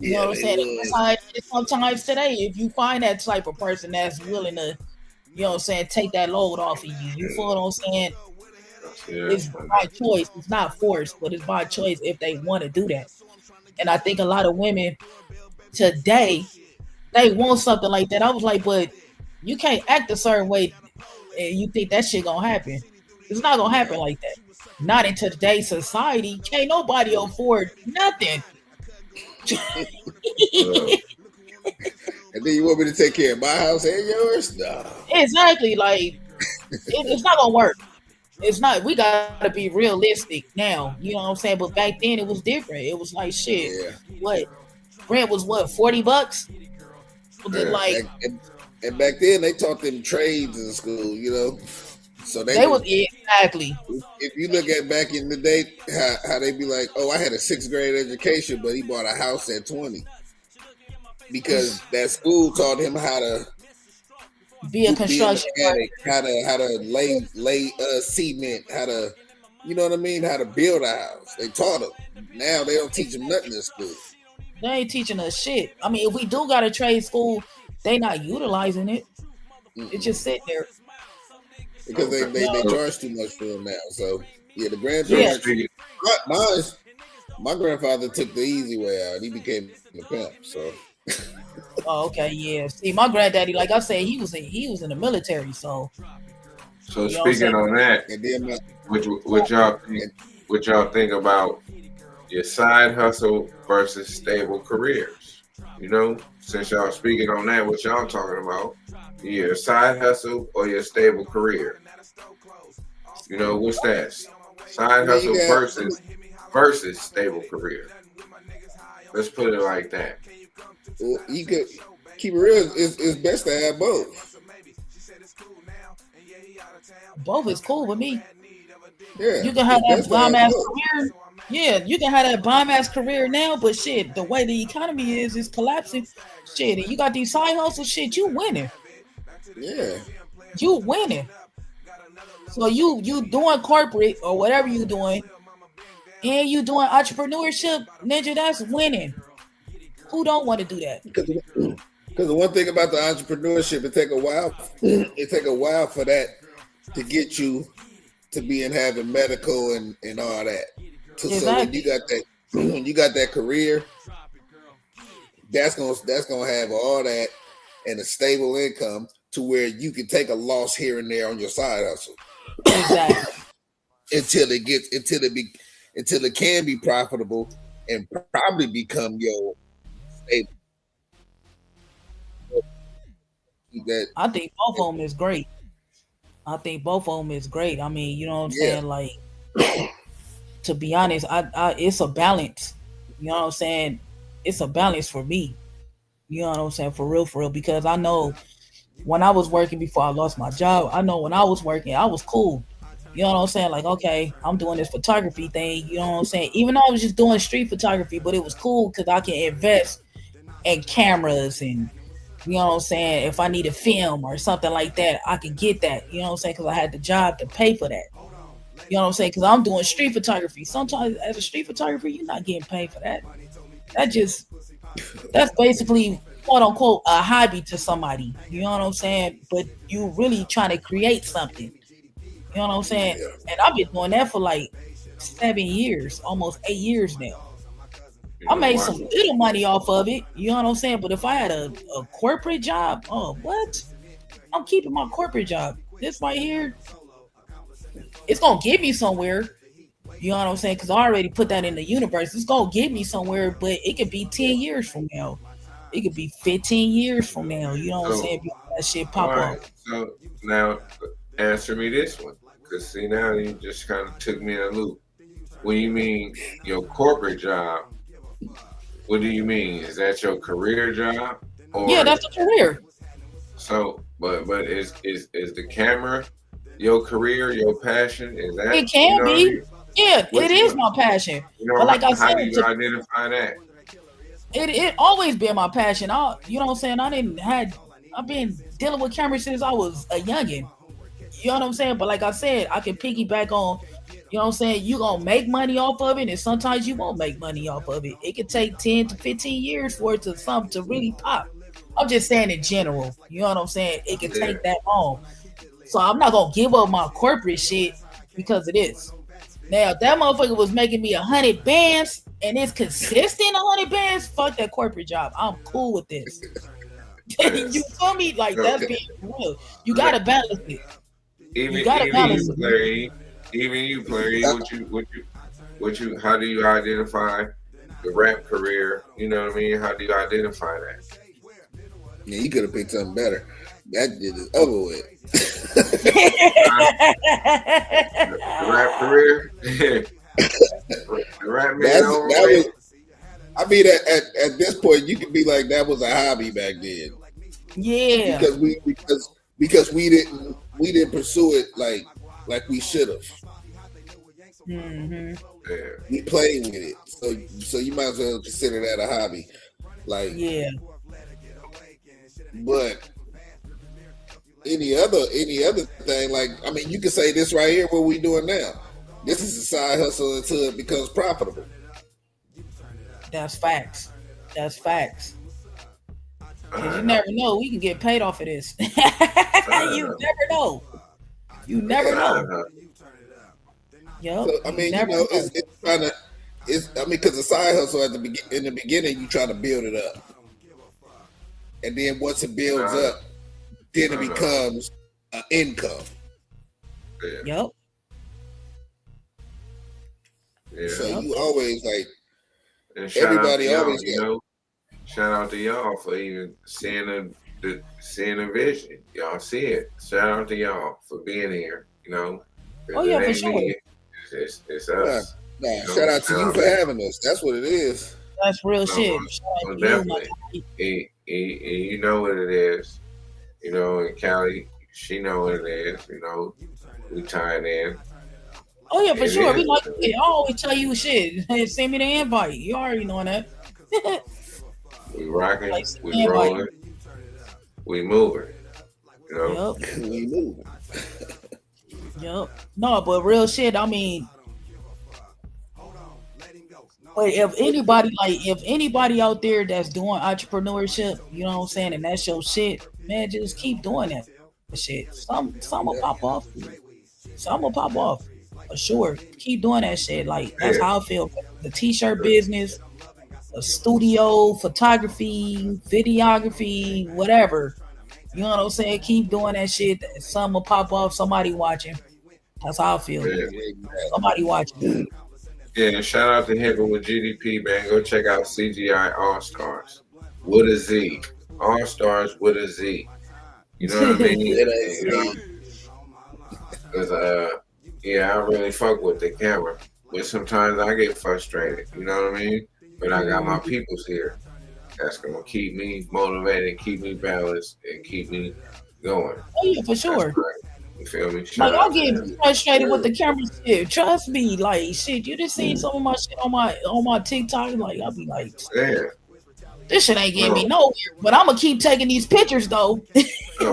You know Yeah, what I'm they saying? That's would. how it is sometimes today. If you find that type of person that's willing to, you know what I'm saying, take that load off of you. You feel what I'm saying? Yeah, It's by choice. It's not forced, but it's by choice if they want to do that. And I think a lot of women today, they want something like that. I was like, but you can't act a certain way and you think that shit gonna happen. It's not gonna happen No. like that. Not in today's society. Can't nobody afford nothing. uh, And then you want me to take care of my house and yours? No. Exactly. Like it's not gonna work. It's not. We gotta be realistic now. You know what I'm saying? But back then it was different. It was like shit. Yeah. What rent was what $40? yeah. Like And back then they taught them trades in school, you know. So they they was was exactly. if you look at back in the day, how they be like, oh, I had a sixth grade education, but he bought a house at 20 because that school taught him how to Be a be a construction mechanic, how to lay cement, how to, you know what I mean, how to build a house. They taught him. Now they don't teach him nothing in school. They ain't teaching us shit. I mean, if we do got a trade school, they not utilizing it. It's Mm-mm. just sitting there. Because they, Okay. they No, they charge too much for them now. So yeah, the So yeah. grandparents. speaking, My grandfather took the easy way out. He became a pimp. So Oh, okay, yeah. See, my granddaddy, like I said, he was in the military, so so you know what I'm saying. speaking on that, and then my what y'all think? and, What y'all think about your side hustle versus stable careers? You know, since y'all speaking on that, what y'all talking about? Your side hustle or your stable career? You know, what's that? I Side mean, you hustle got versus stable career. Let's put it like that. you could keep it real. It's best to have both. Both is cool with me. Yeah, You can have it's that best to bomb have ass both. career, Yeah, you can have that bomb ass career now, but shit, the way the economy is collapsing. Shit, and you got these side hustles. Shit, you winning. Yeah. You winning. So you doing corporate or whatever you doing, and you doing entrepreneurship, ninja. That's winning. Who don't want to do that? Because the one thing about the entrepreneurship, it take a while. It take a while for that to get you to being having medical and all that. So when you Exactly. got that when you got that career, that's gonna have all that and a stable income to where you can take a loss here and there on your side hustle Exactly. until it gets until it can be profitable and probably become your stable. That I think both of them is great. I think both of them is great. I mean, you know what I'm yeah, saying? Like, to be honest, I it's a balance. You know what I'm saying? It's a balance for me. You know what I'm saying? For real. Because I know when I was working before I lost my job, I know when I was working, I was cool. You know what I'm saying? Like, okay, I'm doing this photography thing. You know what I'm saying? Even though I was just doing street photography, but it was cool because I can invest in cameras and you know what I'm saying. If I need a film or something like that, I could get that. You know what I'm saying? Because I had the job to pay for that. You know what I'm saying? Because I'm doing street photography. Sometimes as a street photographer, you're not getting paid for that. That just that's basically quote unquote a hobby to somebody. You know what I'm saying? But you really trying to create something. You know what I'm saying? yeah. And I've been doing that for like 7 years, almost 8 years now. You I know made why? some little money off of it. You know what I'm saying? But if I had a corporate job, oh what? I'm keeping my corporate job. This right here, it's gonna get me somewhere. You know what I'm saying? Because I already put that in the universe. It's gonna get me somewhere, but it could be 10 years from now. It could be 15 years from now. You know what I'm So, saying? Before that shit all pop right. off. So now, answer me this one, because see now you just kind of took me in a loop. When you mean your corporate job, what do you mean? Is that your career job, Yeah, or that's a career. so? But is the camera your career, your passion? Is that It you can know what I be. mean? Yeah, Which it is one? my passion. You But know like I how do said, you identify that? it always been my passion. You know what I'm saying? I've been dealing with cameras since I was a youngin. You know what I'm saying? But like I said, I can piggyback on, you know what I'm saying? You gonna make money off of it, and sometimes you won't make money off of it. It could take 10 to 15 years for it to something to really pop. I'm just saying in general. You know what I'm saying? It could Yeah. take that long. So I'm not gonna give up my corporate shit because of this. Now if that motherfucker was making me 100 bands and it's consistent 100 bands. Fuck that corporate job. I'm cool with this. Yeah. You feel me? Like So that's being real. You let, gotta balance it. You even gotta even balance you it. play even you play what you how do you identify the rap career? You know what I mean? How do you identify that? Yeah, you could have picked something better. That did is over with. Huh? The rap career? The rap man over That with? was. I mean, at this point, you could be like that was a hobby back then Yeah. because we didn't pursue it like we should have. Hmm. Yeah. We played with it, so you might as well consider that a hobby. Like, Yeah. but any other thing, like I mean, you can say this right here, what we doing now. This is a side hustle until it becomes profitable. That's facts. That's facts. Cause you I never know. We can get paid off of this. I You know. never know. You never Yeah. I know. know. So Yup. I You mean, never know. it's trying to. It's I mean, because the side hustle in the beginning, you try to build it up, and then once it builds I know. up, then it I know. becomes an income. Yeah. Yup. Yeah. So Yup. you always like And shout out to everybody y'all, always you get. know. Shout out to y'all for even seeing the vision. Y'all see it. Shout out to y'all for being here. You know, Oh because it yeah, for ain't sure. me. It's Nah, us. nah. You Shout know, out to you for having us. That's what it is. That's real no, shit. Shout out to you, my definitely. guy. You know what it is. You know, and Callie, she know what it is. You know, we tied in. Oh yeah, for It sure. We is. like it. I always tell you shit. Send me the invite. You already know that. We rocking, Like send we me the invite. rolling, we moving. You know. Yep. We moving. Yep. No, but real shit. I mean, but if anybody out there that's doing entrepreneurship, you know what I'm saying, and that's your shit, man, just keep doing that shit. Some will pop off. Some will pop off. For sure. Keep doing that shit. Like that's Yeah. how I feel. The t-shirt business, the studio, photography, videography, whatever. You know what I'm saying? Keep doing that shit. Some will pop off. Somebody watching. That's how I feel. Yeah. Somebody watching. Yeah, shout out to Hippie with GDP, man. Go check out CGI All Stars with a Z. All Stars with a Z. You know what I mean? It ain't You know, see. because yeah, I really fuck with the camera, but sometimes I get frustrated. You know what I mean? But I got my peoples here that's gonna keep me motivated, keep me balanced, and keep me going. Oh yeah, for That's sure. right. You feel me? Like Shout I out to get them. frustrated with the camera shit. Trust me, like shit. You just seen some of my shit on my TikTok. Like I'll be like, Yeah, this shit ain't getting me no, nowhere. But I'm gonna keep taking these pictures though. no,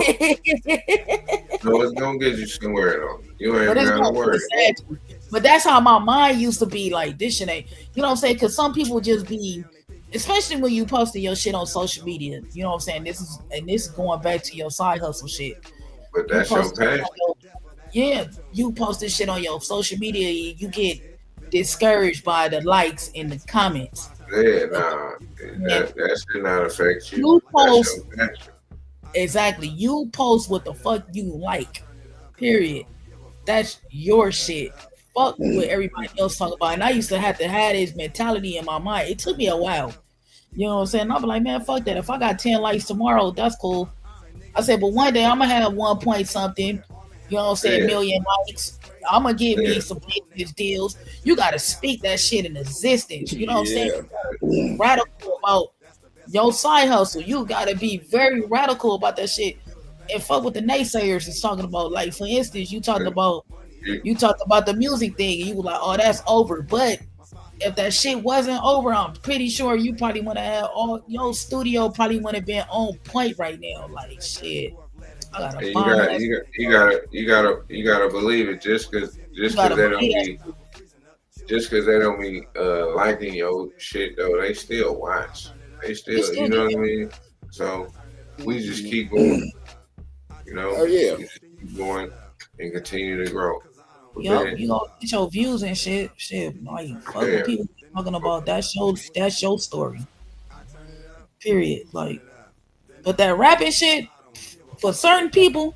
no, it's gonna get you somewhere though. You ain't But it's gotta going worry. exactly. But that's how my mind used to be. Like this shit ain't. You know what I'm saying? Because some people just be, especially when you posting your shit on social media. You know what I'm saying? This is going back to your side hustle shit. But You that's your post passion. yeah, you post this shit on your social media. You get discouraged by the likes and the comments. Yeah, nah, And that should not affect you. you That's post your passion. exactly. You post what the fuck you like. Period. That's your shit. Fuck what everybody else talk about. And I used to have this mentality in my mind. It took me a while. You know what I'm saying? I'll be like, man, fuck that. If I got 10 likes tomorrow, that's cool. I said, but one day I'm gonna have 1 point something, you know what I'm saying, Yeah, million likes. I'm gonna get me yeah, some business deals. You gotta speak that shit in existence. You know what I'm saying? Yeah. You gotta be radical about your side hustle. You gotta be very radical about that shit. And fuck what the naysayers is talking about. Like for instance, you, you talked about the music thing and you were like, oh, that's over. But if that shit wasn't over, I'm pretty sure you probably would have had all your studio probably would have been on point right now. Like shit. I got a and bomb ass. you gotta believe it. Just cause You gotta they don't believe be liking your shit though, they still watch. They that. You still, still you get know what I it. mean. So we just keep going. You know, Oh yeah. we just keep going and continue to grow. But Yup, then, you gonna get your views and shit. Shit, like fuck what yeah, people talking about. That's your story. Period. Like, but that rapping shit for certain people,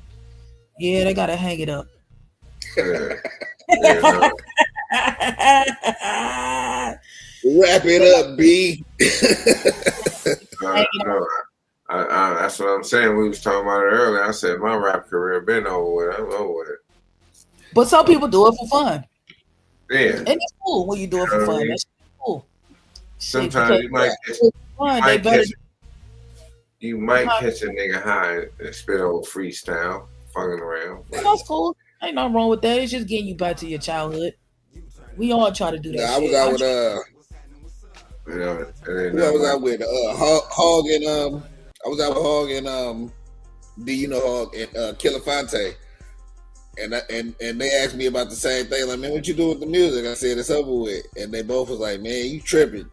yeah, they gotta hang it up. yeah, yeah, no, Wrap it up, B. Hang it up. no. That's what I'm saying. We was talking about it earlier. I said my rap career been over with. I'm over with it. But some people do it for fun, Yeah, and it's cool when you do it you for know what I fun. mean. That's cool. Shit, Sometimes because you might it's fun, they better. you might catch a nigga high and spit on freestyle, fucking around. But That's cool. Ain't nothing wrong with that. It's just getting you back to your childhood. We all try to do that Nah, I was shit. out with you know, it ain't who I nothing was like out with Hog and I was out with Hog and do you know Hog and Killer Fonte, and they asked me about the same thing. Like, man, what you do with the music? I said it's over with, and they both was like, man, you tripping.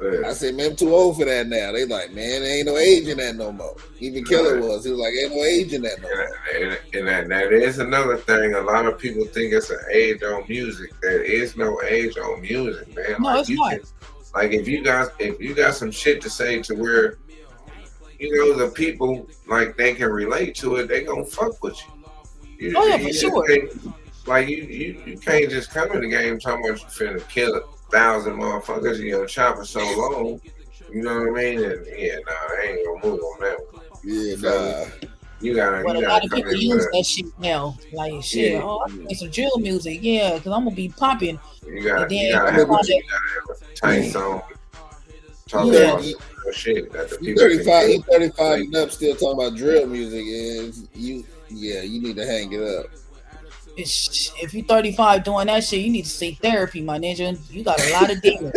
that. I said, man, I'm too old for that now. They like, man, there ain't no age in that no more. Even Killer was. He was like, ain't no age in that no more. And that is another thing. A lot of people think it's an age on music. There is no age on music, man. No, Like it's you not. can, like if you got some shit to say to where you know the people like they can relate to it, they gonna fuck with you. Oh yeah, You for just sure. can't, like you can't just come in the game talking about you finna kill 1,000 motherfuckers in your chopper so long. You know what I mean? And yeah, nah, they ain't gonna move on that one. Yeah, Feel me? nah. But a You lot gotta of come people in with use a that shit now. Like shit. yeah. Oh, I play some drill music. Yeah, because I'm gonna be popping. And then You gotta I'm you gonna have be find a tight song you talking yeah, about 30, some real shit that the you people can 35, feel. you 35 Like, and up still talking about drill music is you yeah, you need to hang it up. If you 35 doing that shit, you need to seek therapy, my ninja. You got a lot of demons.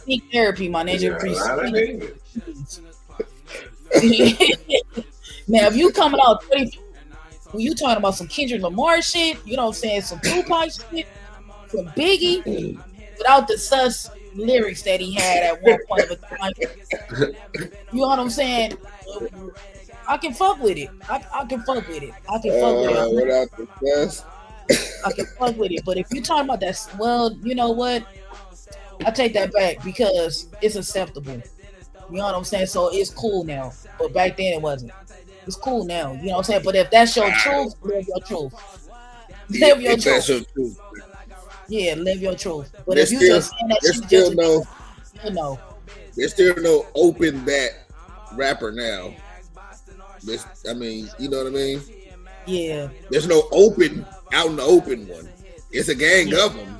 Seek therapy, my ninja. Yeah, a lot of niggas. Now, if you coming out 30, when you talking about some Kendrick Lamar shit, you know what I'm saying, some Tupac shit, some Biggie, without the sus lyrics that he had at one point of a time, you know what I'm saying? I can fuck with it. I can fuck with it. I can fuck with it. Without the best. I can fuck with it. But if you talking about that, well, you know what? I take that back because it's acceptable. You know what I'm saying? So it's cool now. But back then it wasn't. It's cool now. You know what I'm saying? But if that's your truth, live your truth. Live your If that's truth. your truth. Yeah, live your truth. But There's if you still, just saying that there's shit still just no, you know. there's still no open that rapper now. I mean, you know what I mean? Yeah. There's no open out in the open one. It's a gang of them.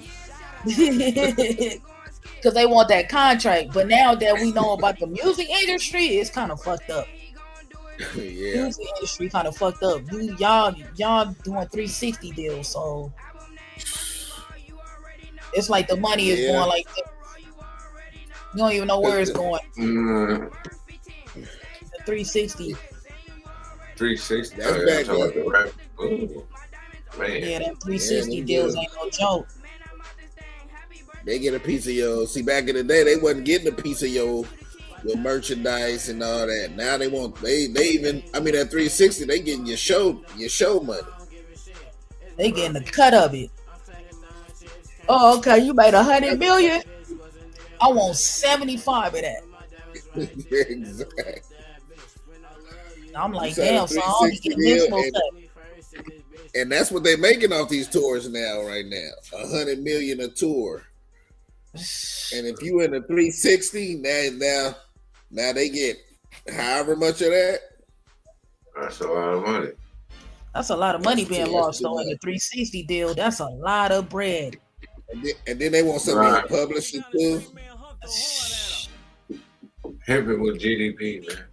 Because they want that contract. But now that we know about the music industry, it's kind of fucked up. Yeah. Music industry kind of fucked up. Y'all doing 360 deals, so it's like the money is going like this. You don't even know where it's going. The 360. 360. That's back up. Man. Yeah, that 360 deals ain't no joke. They get a piece of your. See, back in the day, they wasn't getting a piece of your merchandise and all that. Now they want. They even. I mean, at 360, they getting your show money. They getting the cut of it. Oh, okay. You made 100 million. I want 75 of that. Exactly. I'm like, damn, so I only get this little cut. And that's what they're making off these tours now, right now. 100 million a tour. And if you in a 360, now they get however much of that. That's a lot of money. That's a lot of money being lost though in the 360 deal. That's a lot of bread. And then they want somebody to publish it too. Helping with GDP, man.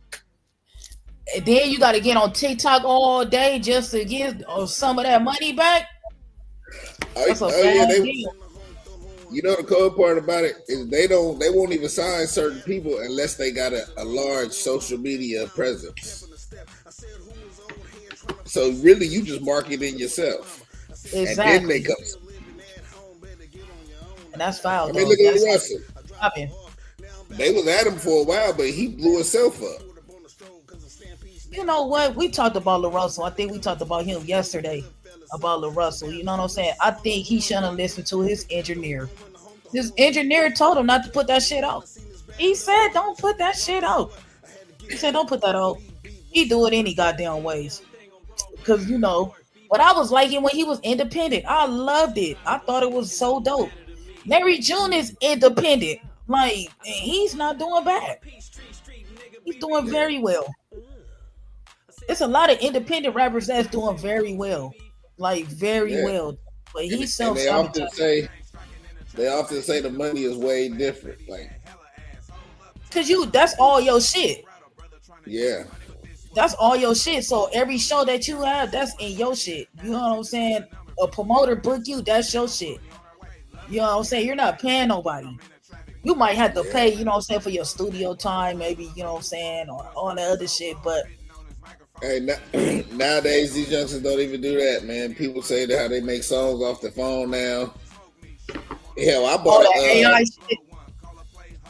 And then you got to get on TikTok all day just to get some of that money back. That's a bad deal. You know the cool part about it is they won't even sign certain people unless they got a large social media presence. So really, you just marketing yourself, exactly. And then they come. And that's foul. I mean, look at Russell. They was at him for a while, but he blew himself up. You know what? We talked about LaRussell. I think we talked about him yesterday. About LaRussell. You know what I'm saying? I think he shouldn't have listened to his engineer. His engineer told him not to put that shit out. He said, don't put that shit out. He said, don't put that out. He do it any goddamn ways. Because, you know, but I was liking when he was independent. I loved it. I thought it was so dope. Mary June is independent. Like, he's not doing bad. He's doing very well. It's a lot of independent rappers that's doing very well. Like, very well. But he's self-sabotaging. They often say the money is way different. Like, because that's all your shit. Yeah. That's all your shit. So every show that you have, that's in your shit. You know what I'm saying? A promoter book you, that's your shit. You know what I'm saying? You're not paying nobody. You might have to pay, you know what I'm saying, for your studio time, maybe, you know what I'm saying, or all the other shit, but hey, nowadays these youngsters don't even do that, man. People say that how they make songs off the phone now. Hell, I bought AI shit.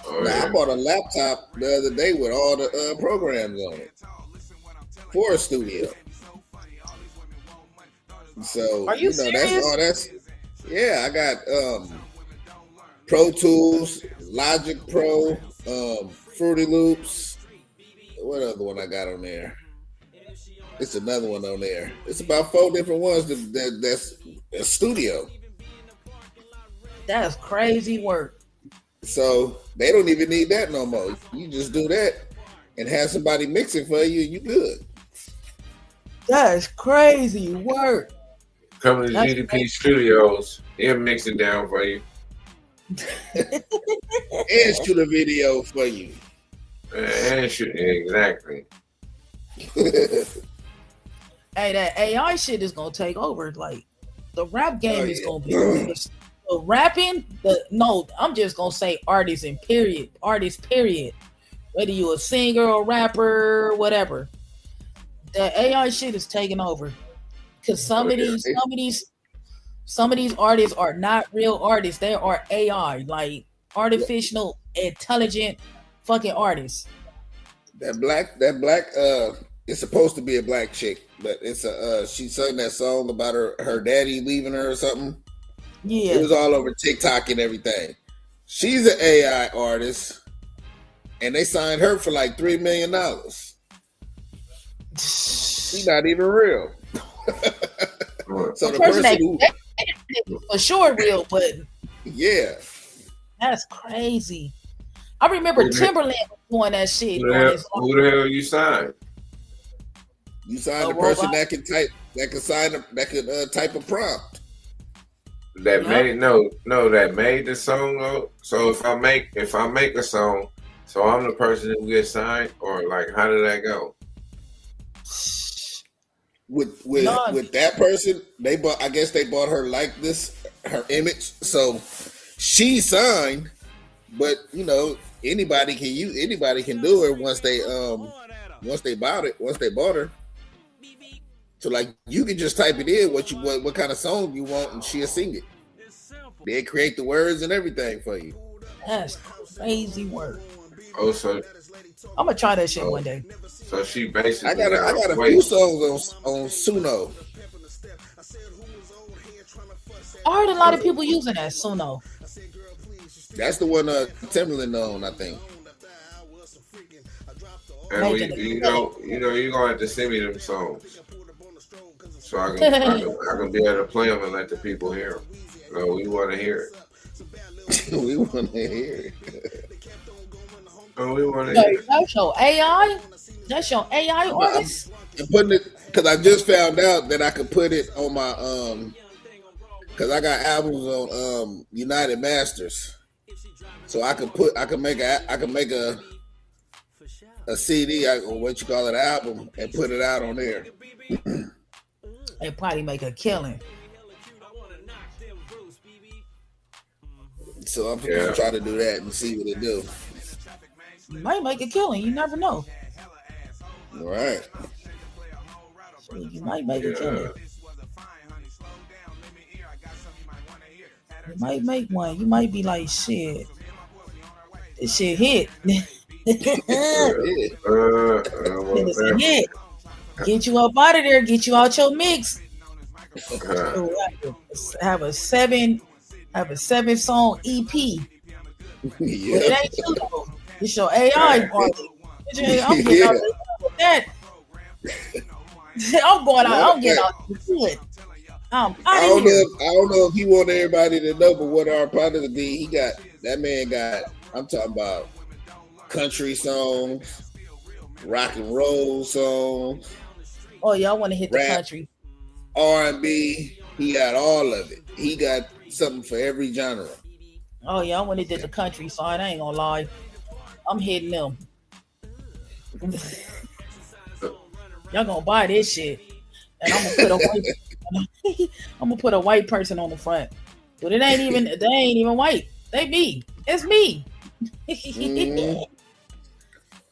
I bought a laptop the other day with all the programs on it for a studio. So are you serious? I got Pro Tools, Logic Pro, Fruity Loops. What other one I got on there? It's another one on there. It's about 4 different ones that's a studio. That's crazy work. So they don't even need that no more. You just do that and have somebody mix it for you and you good. That's crazy work. Coming to GDP Studios, he'll mix it down for you. And shoot a video for you. And shoot, exactly. Hey, that AI shit is gonna take over. Like the rap Oh game is gonna be yeah. the rapping. The no, I'm just gonna say artists and period. Artists period. Whether you a singer or rapper, whatever. The AI shit is taking over. Cause Oh yeah. some of these artists are not real artists. They are AI, like artificial intelligent fucking artists. That black it's supposed to be a black chick, but it's a she sung that song about her daddy leaving her or something. It Yeah. was all over TikTok and everything. She's an AI artist, and they signed her for like $3 million. She's not even real. So The the person person that who, for sure real, but yeah, that's crazy. I remember Who the, Timberland was doing that shit who the on hell, his who the hell you signed? you signed a the person robot. that can type, that can sign, that can type a prompt. That Yep. made no that made the song though. So if I make a song, so I'm the person who gets signed, or like how did that go? with No, with with that person, they bought. I guess they bought her likeness, her image. So she signed, but anybody can use, anybody can do it once they bought her. So like you can just type it in what kind of song you want, and she'll sing it. They create the words and everything for you. that's crazy work. Oh, so I'm gonna try that shit oh, one day. so she I basically got a, got I a got a few voice. songs on Suno. I heard a lot of people using that Suno. That's the one Timberland on, I think. And we, Making a you're gonna have to send me them songs so killing. I can be able to play them and let the people hear them. No, we want to hear it. We want to hear it. Oh, we want to hear Like, it. that's your AI? That's your AI I'm artist? putting it because I just found out that I could put it on my because I got albums on United Masters, so I could make a CD, or what you call it, album, and put it out on there. They probably make a killing. So I'm gonna Yeah, try to do that and see what it do. You might make a killing. You never know. All right. Shit, you might make a yeah. killing. You might make one. You might be like, shit, this shit hit. Then Yeah. it's a hit. Get you up out of there. Get you out your mix. Uh, So have a seven, have a 7 song EP. But it Yep. ain't you though. It's your AI right. artist. I'm getting Yeah. out the with that. I'm going Matter out. of I'm getting fact, out the hood. I'm I out of don't know. here. I don't know if he want everybody to know, but what our partner did, he got that man got. I'm talking about country songs, rock and roll songs, Oh yeah, I want to hit the rap, country. R&B. He got all of it. He got something for every genre. Oh yeah, I want to hit the country side. I ain't gonna lie. I'm hitting them. Y'all gonna buy this shit, and I'm gonna put a white. I'm gonna put a white person on the front, but it ain't even. They ain't even white. They me. It's me. Mm-hmm.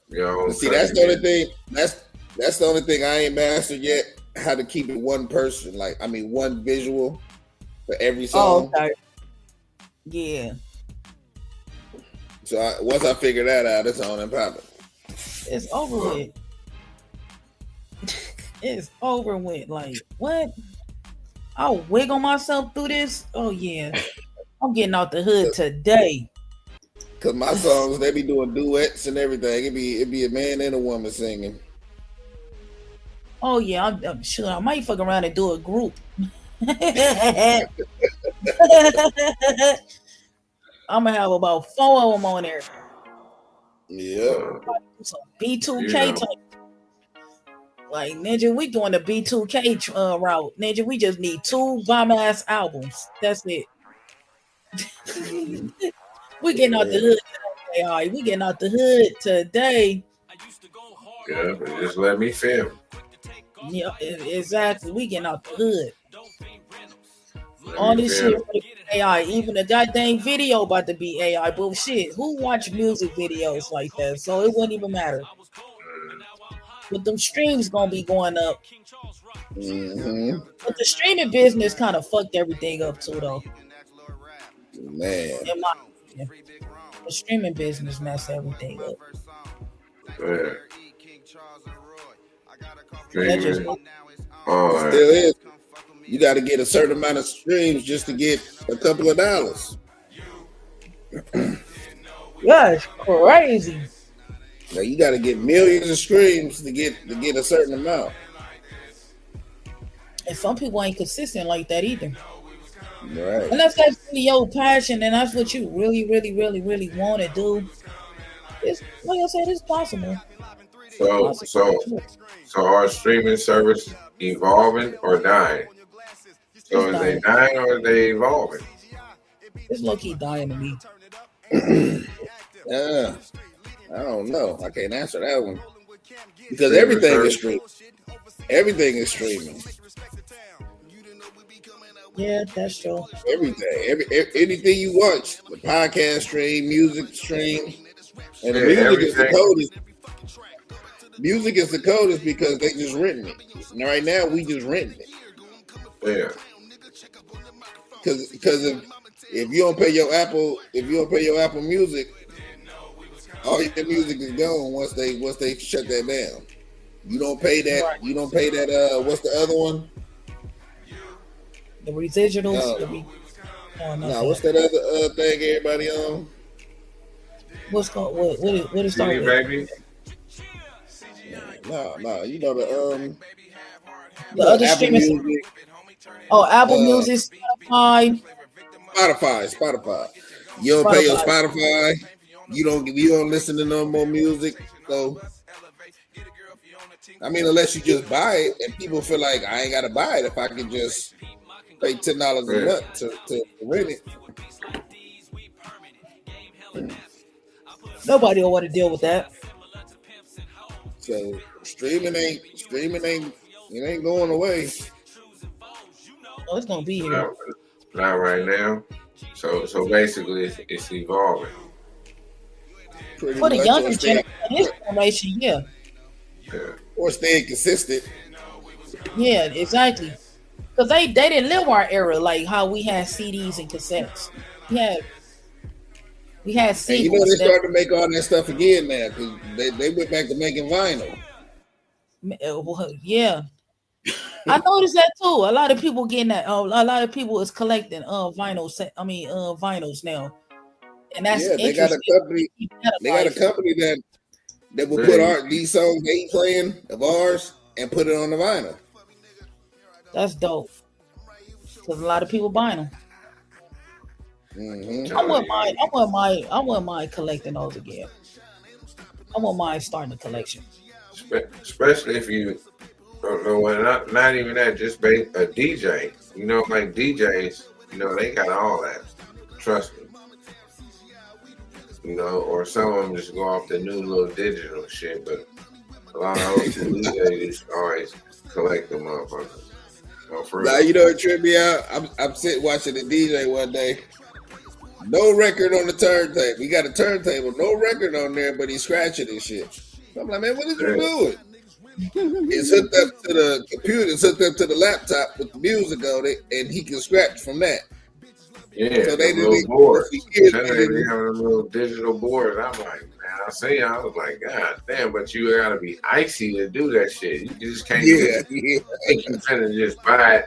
Your But own see, that's the only countryman. thing. That's the only thing I ain't mastered yet. How to keep it one person, like, I mean, one visual for every Oh song. okay. Yeah, So once I figure that out, it's on and popping. it's over Uh, with. It's over with. Like what? I'll wiggle myself through this. Oh yeah, I'm getting out the hood today. Cause my songs, they be doing duets and everything. It be a man and a woman singing. Oh yeah, I'm sure I might fuck around and do a group. I'm gonna have about 4 of them on there. Yep. Some you B2K know, type. Like Ninja, we doing the B2K route. Ninja, we just need 2 bomb ass albums. That's it. We getting out the Yeah. hood today. All right, we getting out the hood today. yeah, but just let me film. Yeah, exactly. We getting out the hood. All You this shit feel me? for the AI. Even the goddamn video about to be AI. But shit, who watch music videos like that? So it wouldn't even matter. Mm, But them streams gonna be going up. Mm-hmm. But the streaming business kind of fucked everything up too, though. Man. In my opinion, the streaming business messed everything up. yeah. That just Streaming. All It that. still is. You got to get a certain amount of streams just to get a couple of dollars. yeah, it's crazy. Now you got to get millions of streams to get a certain amount. And some people ain't consistent like that either. Right. Unless that's really your passion and that's what you really, really, really, really want to do. It's like I said, it's possible. It's So possible. so Sure. so are streaming services evolving or dying? It's So is they dying. dying or are they evolving? It's low key dying to me. Yeah. I don't know. I can't answer that one because Streaming everything is service. streaming. Everything is streaming. Yeah, that's true. Everything. Anything you watch, the podcast stream, music stream, and the Yeah, music is the everything. coldest. Music is the coldest because they just renting it. And right now we just renting it. Yeah. Because if you don't pay your Apple Music, all your music is gone once they shut that down. You don't pay that. Right. You don't pay that. What's the other one? The residuals. No, No, not no. that. What's that other thing everybody on? What's called what it start CD with? baby. No. You know the The other Apple streaming. Music, Oh, Apple uh, Music, Spotify, Spotify. You don't pay your Spotify. Spotify. You don't listen to no more music. So I mean, unless you just buy it, and people feel like I ain't gotta buy it if I can just pay $10 a Yeah. month to rent it. Nobody will want to deal with that. So streaming ain't going away. Oh, it's gonna be here. Not right now. So basically it's evolving. Pretty For the much, younger generation, yeah. Yeah. or staying consistent. Yeah, exactly. Because they didn't live our era like how we had CDs and cassettes. We had And you know singles. they started to make all that stuff again now because they went back to making vinyl. Yeah, I noticed that too. A lot of people getting that. A lot of people is collecting vinyls now, and that's Yeah, they got a interesting. company. Keep that They got a alive. company that will put Really? these songs they playing of ours and put it on the vinyl. That's dope. Because a lot of people buying them. Mm-hmm. I wouldn't mind collecting those again. I wouldn't mind starting a collection. Especially if you don't know what, not even that, just a DJ. You know, like DJs, they got all that. Trust me. Or some of them just go off the new little digital shit, but a lot of those DJs just always collect them motherfuckers. No, for Now real. you know what tripped me out. I'm sitting watching the DJ one day. No record on the turntable. He got a turntable, no record on there, but he's scratching and shit. I'm like, man, what is you doing? It's hooked up to the computer, it's hooked up to the laptop with the music on it, and he can scratch from that. Yeah, So they the little didn't boards. for years, Then they they be didn't- having them little digital boards. I'm like, man, I was like, God damn, but you gotta be icy to do that shit. You just can't Yeah, think you finna just buy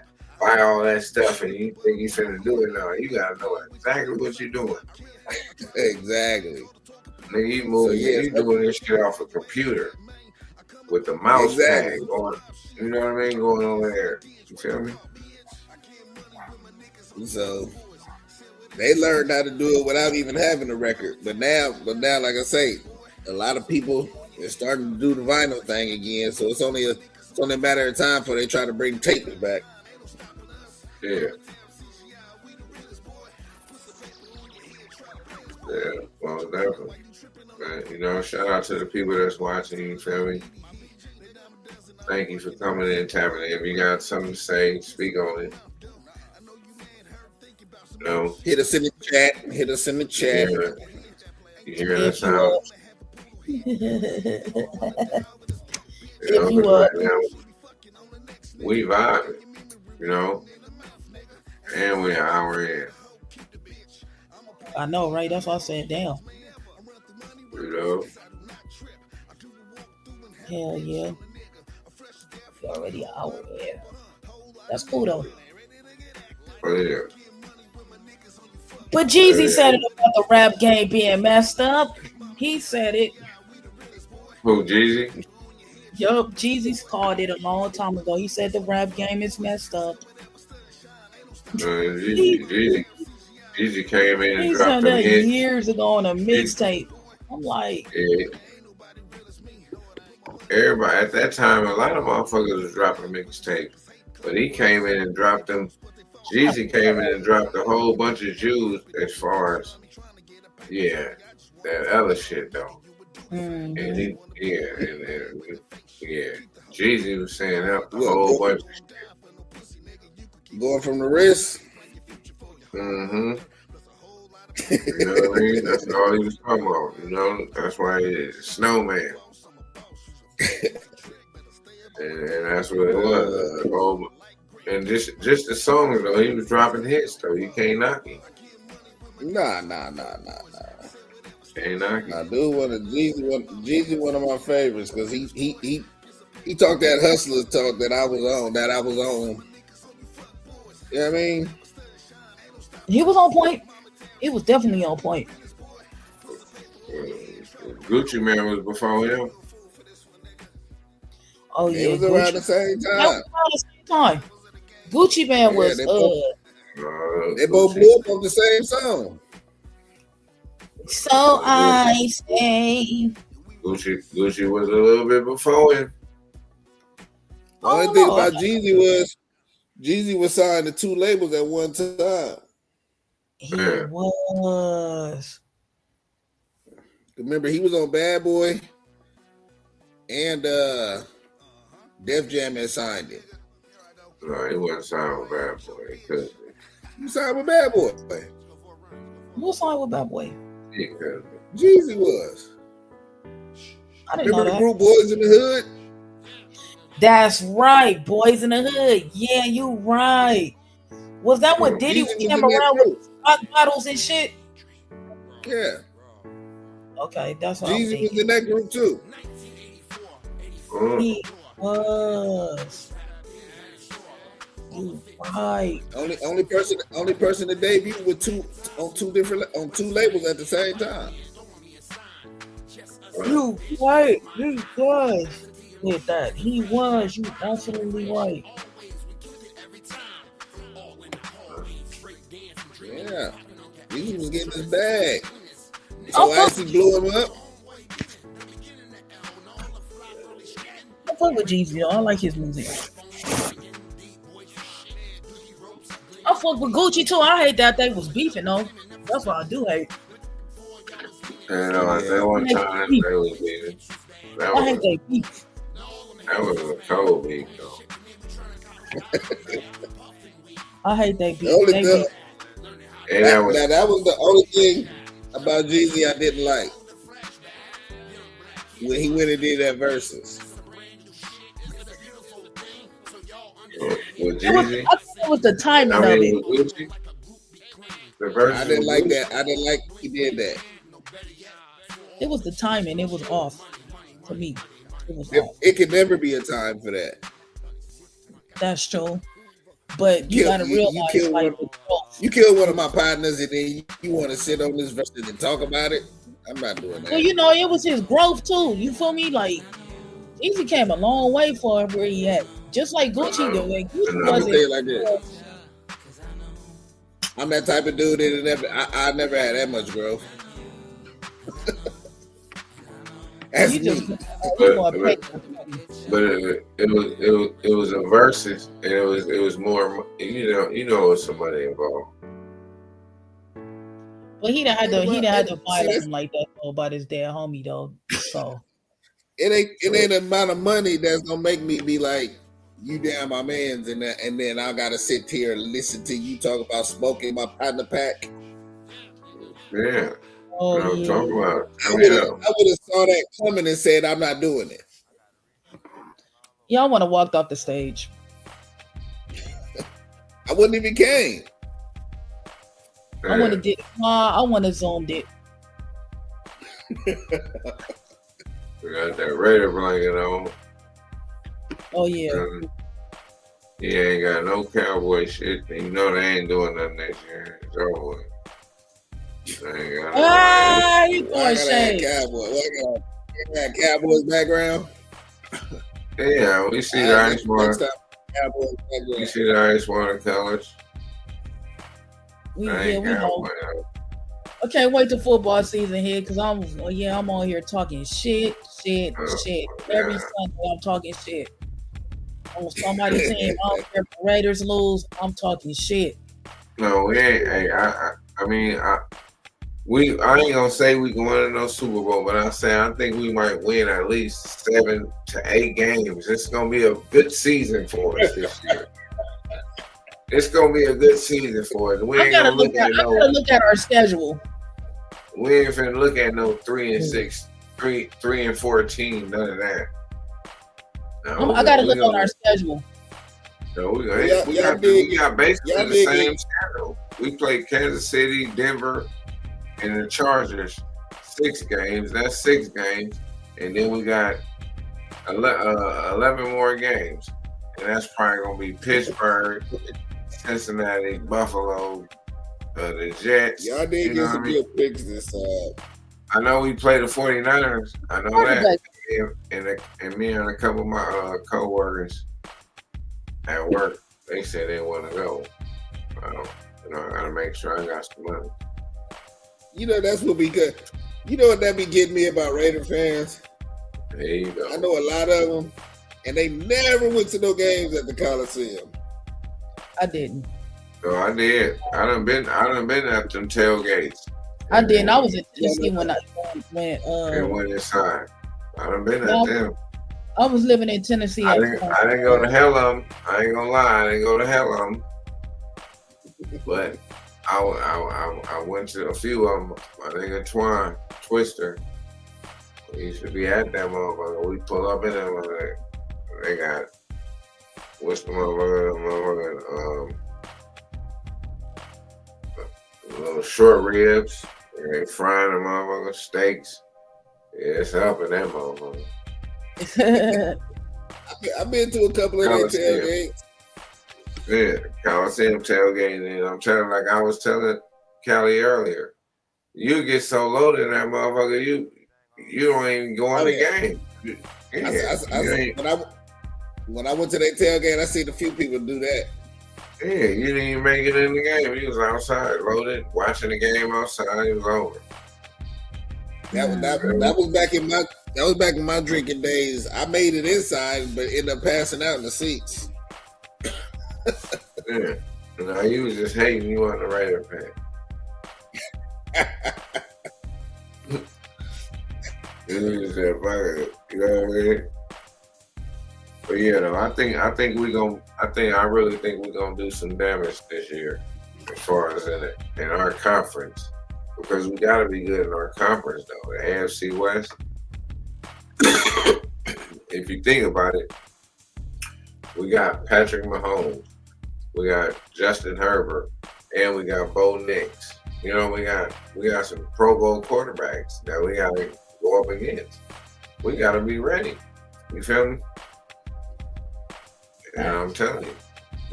all that stuff and you think you finna do it now. You gotta know exactly what you're doing. exactly. Nigga, you moving, you doing this shit off a computer with the mouse pad going, you know what I mean, going over there. You feel me? So they learned how to do it without even having a record. But now, like I say, a lot of people are starting to do the vinyl thing again. So it's only a matter of time before they try to bring tapes back. Yeah. Yeah, well, definitely. But, shout out to the people that's watching, you feel me? Thank you for coming in, tapping in. If you got something to say, speak on it. You know, Hit us in the chat. Hit us in the you chat. hear that? You hear that If you sound? You if know, you because right now we vibing. You know, and we're an hour in. I know, right? That's why I said, damn. You know, Hell yeah. You already an hour there. That's cool though. but yeah, But Jeezy said it about the rap game being messed up. He said it. who Jeezy? Yup, Jeezy's called it a long time ago. He said the rap game is messed up. He, Jeezy came in and he dropped said them that hits. years ago on a mixtape. I'm like, Yeah, everybody at that time, a lot of motherfuckers was dropping mixtape, but he came in and dropped them. Jeezy came in and dropped a whole bunch of Jews as far as that other shit though. And mm-hmm. yeah, Jeezy was saying that a What, whole bunch of going from the wrist? mm-hmm. You know what I mean? That's all he was talking about. You know, that's why he is Snowman. and that's what it was. The whole, and just the songs though, he was dropping hits though. You can't knock him. Nah. Can't knock him. Nah, dude, Jeezy, one of my favorites because he talked that hustler talk that I was on. You know what I mean? He was on point. He was definitely on point. Gucci Man was before him. Oh yeah, it was around the same time. Around the same time. Gucci Man was they Gucci. both blew up on the same song. So I say. Gucci was a little bit before him. The only thing about Jeezy was signed to 2 labels at one time. He was. Remember, he was on Bad Boy, and Def Jam had signed him. No, he wasn't signed with Bad Boy. He signed with Bad Boy. Who signed with Bad Boy? Jeezy was. I didn't know that. The group Boys in the Hood? That's right, Boys in the Hood. Yeah, you right. Was that when Diddy came around with rock bottles and shit? Yeah. Okay, that's what Jeezy was in that group too. He was. You right. Only person to debut with two labels at the same time. You right. He was with that. He was. You absolutely right. Yeah. Jeezy was getting his bag. So Icy blew him up. I fuck with Jeezy though. I like his music. I fuck with Gucci too. I hate that they was beefing though. That's what I do hate. And at that one time they was beefing. I hate they beef. That was a cold beef though. I hate they beef. That was the only thing about Jeezy I didn't like. When he went and did that versus. With Jeezy? I think it was the timing of it. Gucci, the versus I didn't like that. I didn't like he did that. It was the timing. It was off for me. It was off. It could never be a time for that. That's true. But you gotta realize, you kill one of my partners and then you want to sit on this verse and talk about it. I'm not doing that. Well, you know, it was his growth too. You feel me? Like, Jeezy came a long way for where he at. Just like Gucci did. Like, Gucci wasn't like this. I'm that type of dude that I never had that much growth. That's me. But it was a versus, and it was more. You know, was somebody involved. But he didn't have to fight him like that though, about his dead homie though. So it ain't the amount of money that's gonna make me be like, you down my man's, and then I gotta sit here and listen to you talk about smoking my partner pack. Yeah. Oh I'm yeah. talking about. I would have saw that coming and said, I'm not doing it. Y'all want to walk off the stage. I wouldn't even came. I want to did. I want to zoomed it. We got that Raider blanket on. Oh yeah. He ain't got no cowboy shit. You know they ain't doing nothing next year. It's over with. You going shade? Cowboy. I got Cowboys background. Yeah, we see the ice water. We see the ice water colors. We know. I can't wait till football season here because I'm on here talking shit. Every Sunday I'm talking shit. On somebody's team, I don't care if the Raiders lose, I'm talking shit. No, we ain't. Hey, I ain't gonna say we going to no Super Bowl, but I think we might win at least 7 to 8 games. It's gonna be a good season for us this year. It's gonna be a good season for us. We ain't gonna look at our schedule. We ain't finna look at no 3-6, 3-14, none of that. No, I gotta look on our schedule. No, we got basically the same schedule. We played Kansas City, Denver, and the Chargers 6 games. That's 6 games, and then we got 11 more games, and that's probably gonna be Pittsburgh, Cincinnati, Buffalo, the Jets. Y'all did get some good picks this. I know we play the 49ers. I know that. And me and a couple of my co-workers at work, they said they want to go. I gotta make sure I got some money. That's what be good. You know what that be getting me about Raider fans? There you go. I know a lot of them, and they never went to no games at the Coliseum. I didn't. No, I did. I done been at them tailgates. I didn't. I was in Tennessee when and went inside. I done been at them. I was living in Tennessee. I didn't go to hell of them. I ain't gonna lie. I didn't go to hell of them. But I went to a few of them. My nigga Twine, Twister. We used to be at that motherfucker. We pull up in that motherfucker. They got, what's the motherfucker? Little short ribs. They frying the motherfucker, steaks. Yeah, it's up in that motherfucker. I've been to a couple of their tailgates. Yeah, Coliseum tailgate, and I'm telling, like I was telling Callie earlier, you get so loaded in that motherfucker, you don't even go in the game. When I went to that tailgate, I seen a few people do that. Yeah, you didn't even make it in the game. You was outside, loaded, watching the game outside. It was over. That was back in my drinking days. I made it inside, but ended up passing out in the seats. Yeah, you was just hating. You on the Raider fan. You was just fuck it. You know what I mean? But yeah, though, I really think we're gonna do some damage this year, as far as in our conference, because we gotta be good in our conference though. The AFC West. If you think about it, we got Patrick Mahomes, we got Justin Herbert, and we got Bo Nix. We got some Pro Bowl quarterbacks that we gotta go up against. We gotta be ready. You feel me? And I'm telling you,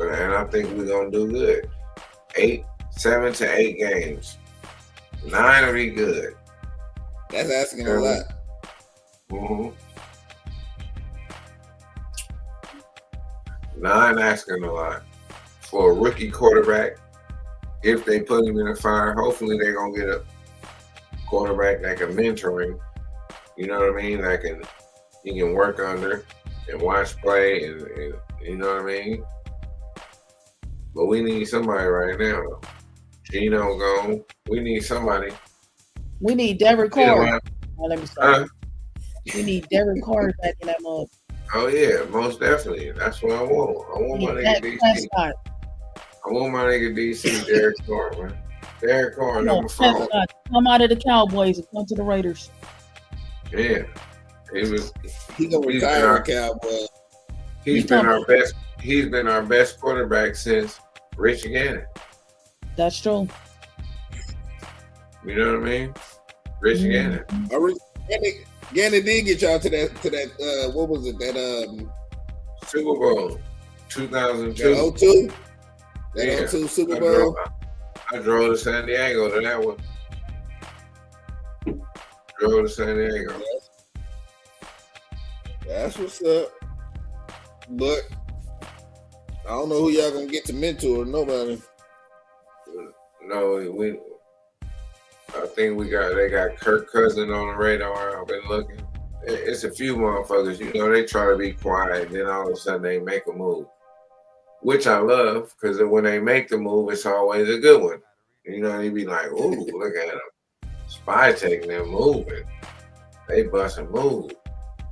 and I think we're gonna do good. 7 to 8 games. 9 will be good. That's asking a lot. Mm-hmm. 9 asking a lot for a rookie quarterback. If they put him in the fire, hopefully they're gonna get a quarterback that can mentor him. You know what I mean? He can work under and watch play, and you know what I mean? But we need somebody right now. Gino gone. We need somebody. We need Derek Carr. Let me start. We need Derek Carr back in that mug. Oh yeah, most definitely. That's what I want. I want We my need nigga Dak DC. Prescott. I want my nigga DC, Derek Carr, man. Derek Carr, Come on, number 4. Prescott. Come out of the Cowboys and come to the Raiders. Yeah, he was. He gonna He's been retire a our. Cowboy. He's He's been coming. our best. He's been our best quarterback since Rich Gannon. That's true. You know what I mean? Rich Gannon. Gannon did get y'all to that what was it, that Super Bowl 2002. that 02? That Yeah. 02 Super Bowl? I drove to San Diego to that one. Drove to San Diego. That's what's up. But I don't know who y'all gonna get to mentor. Nobody. No, I think they got Kirk Cousins on the radar. I've been looking. It's a few motherfuckers, they try to be quiet, and then all of a sudden they make a move, which I love, because when they make the move, it's always a good one. You be like, ooh, look at them. Spy taking them moving. They busting moves.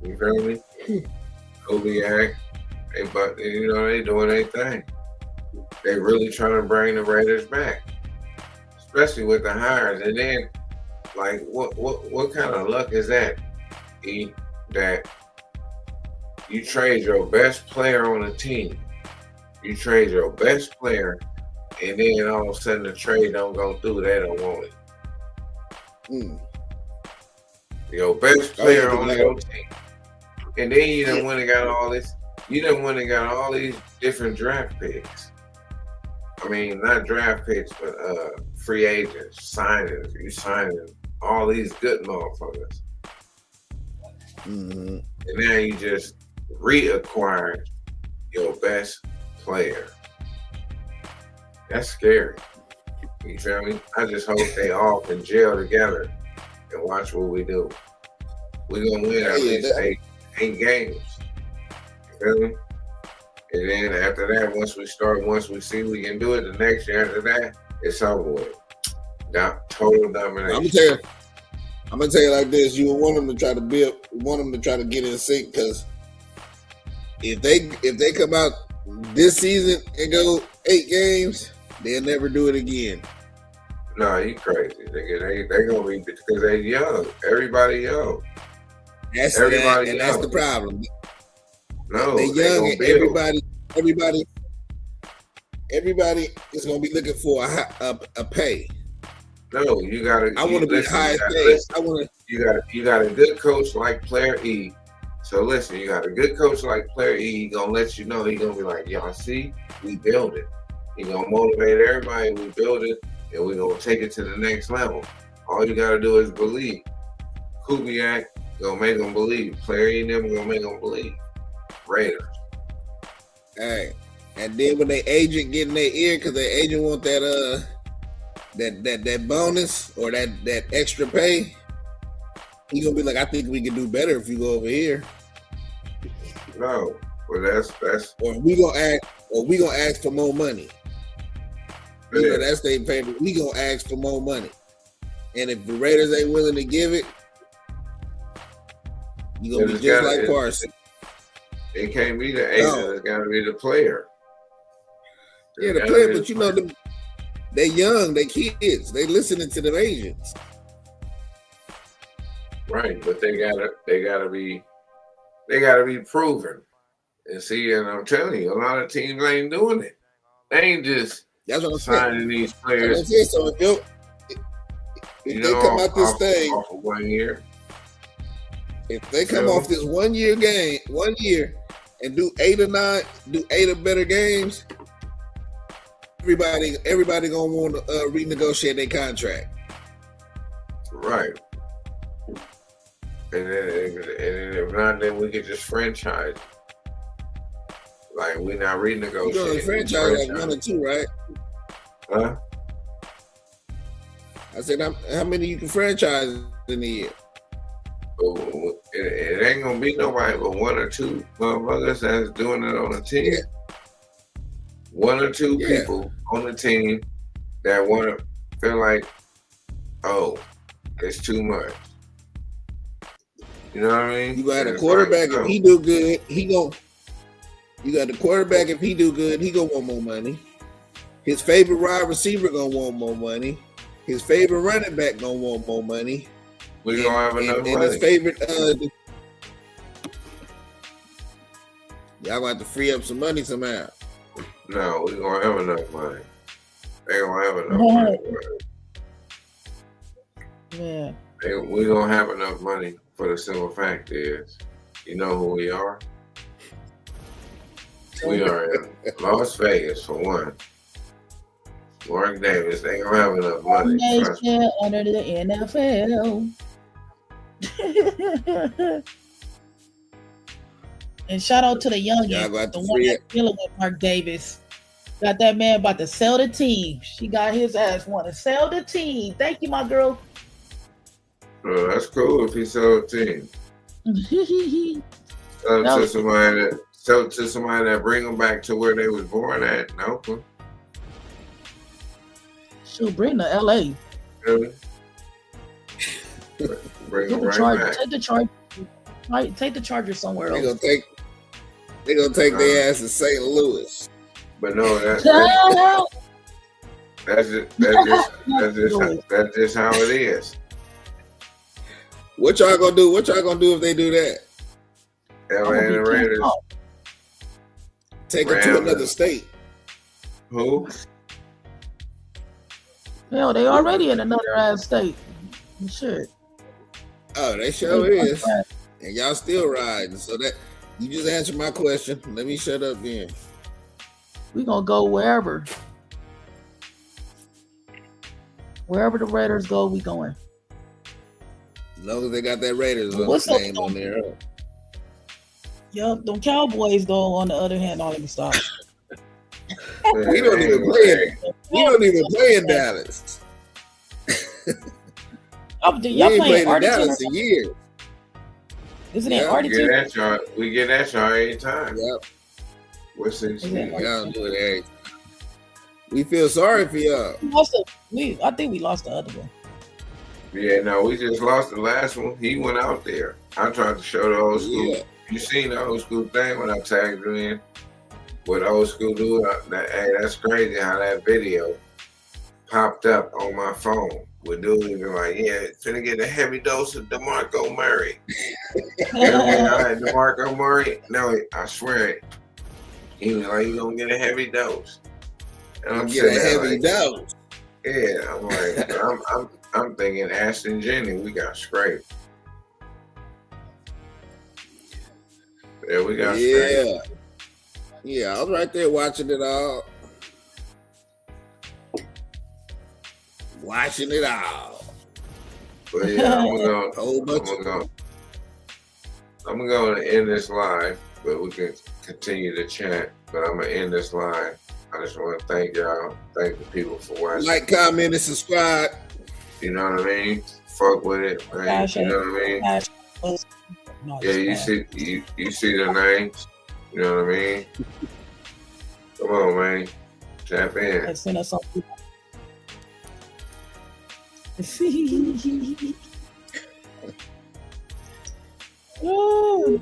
You feel me? Kubiak, they doing their thing. They really trying to bring the Raiders back, especially with the hires. And then, like, what kind of luck is that? That you trade your best player on the team, you trade your best player, and then all of a sudden the trade don't go through. They don't want it. Your best player on your team, and then you done went and got all this. You done went and got all these different draft picks. I mean, not draft picks, but free agents, signings. You signing all these good motherfuckers. Mm-hmm. And now you just reacquired your best player. That's scary. You feel me? I just hope they all can gel together and watch what we do. We're gonna win at least eight games. You feel me? And then after that, once we see we can do it, the next year after that, it's over with. Total domination. I'm gonna tell you like this: you want them to try to get in sync, because if they come out this season and go 8 games, they'll never do it again. No, you crazy. They gonna be, because they young. Everybody young. That's the problem. No, they young, and everybody is gonna be looking for a pay. No, you gotta. I want to be highest paid. You got a good coach like Player E. So listen, you got a good coach like Player E. He gonna let you know. He gonna be like, y'all see, we build it. He gonna motivate everybody. We build it, and we gonna take it to the next level. All you gotta do is believe. Kubiak gonna make them believe. Player E and them gonna make them believe. Raiders. Hey, and then when they agent get in their ear, because their agent want that that bonus or that extra pay, he gonna be like, I think we can do better if you go over here. No, well that's or we gonna ask for more money. Yeah. That's their favorite. We gonna ask for more money, and if the Raiders ain't willing to give it, you gonna be just like Parsons. It can't be the agent. No. It's gotta be the player. Yeah, the player, but they young, they kids, they listening to the agents. Right, but they gotta be proven. And see, and I'm telling you, a lot of teams ain't doing it. They ain't just signing these players. So if they come out this thing off of 1 year. If they come off this 1 year and do 8 or better games, everybody gonna want to renegotiate their contract. Right. And then if not, then we could just franchise. Like, we're not renegotiating. You're gonna franchise like 1 or 2, right? Huh? I said, how many you can franchise in a year? It ain't gonna be nobody but 1 or 2 motherfuckers that's doing it on the team. Yeah. 1 or 2 people on the team that want to feel like, oh, it's too much. You know what I mean? You got a And it's quarterback. like, If he do good, he go. You got the quarterback. If he do good, he gonna want more money. His favorite wide receiver gonna want more money. His favorite running back gonna want more money. we gonna have enough And money. his favorite. Y'all gonna have to free up some money somehow. No, we gonna have enough money. They gonna have enough money. Yeah. We gonna have enough money. For the simple fact is, you know who we are? We are in Las Vegas for one. Mark Davis, they gonna have enough money. Trust me. Under the NFL. And shout out to the youngin, the one that's dealing with Mark Davis. Got that man about to sell the team. She got his ass want to sell the team. Thank you, my girl. That's cool if he sell a team. Sell to somebody that bring them back to where they was born at. No. She'll bring to LA. Really? Bring them right back. Take the charge. Right, take the Chargers somewhere else. They gonna take their ass to St. Louis. But no, that's just how it is. What y'all gonna do? What y'all gonna do if they do that? LA and the Raiders. Take them to another state. Who? Hell, they already in another ass state. Shit. Oh, they sure is. And y'all still riding. So that you just answered my question. Let me shut up then. We gonna go wherever. Wherever the Raiders go, we going. As long as they got that Raiders name on there. Yup, them Cowboys though, on the other hand, don't even stop. We don't even play in Dallas. Y'all playing in Dallas in years. Isn't it Artie? We get that y'all every time. Yep. We're 16. Y'all do it every time. We feel sorry for y'all. I think we lost the other one. Yeah, no, we just lost the last one. He went out there. I tried to show the old school. Yeah. You seen the old school thing when I tagged you in? What old school do? Hey, that's crazy how that video popped up on my phone. With dude even like, yeah, finna get a heavy dose of DeMarco Murray. DeMarco Murray? No, I swear it. He was like, you gonna get a heavy dose. And I'm get a heavy dose. Yeah, I'm like, I'm thinking Ashton Jennings, we got scraped. Yeah, we got scraped. Yeah, I was right there watching it all. Watching it all. But yeah, I'm gonna end this live, but we can continue to chat. But I'm gonna end this live. I just want to thank y'all. Thank the people for watching. Like, comment, and subscribe. You know what I mean? Fuck with it, man. You know what I mean? Yeah, you see the names. You know what I mean? Come on, man. Tap in. Send us something.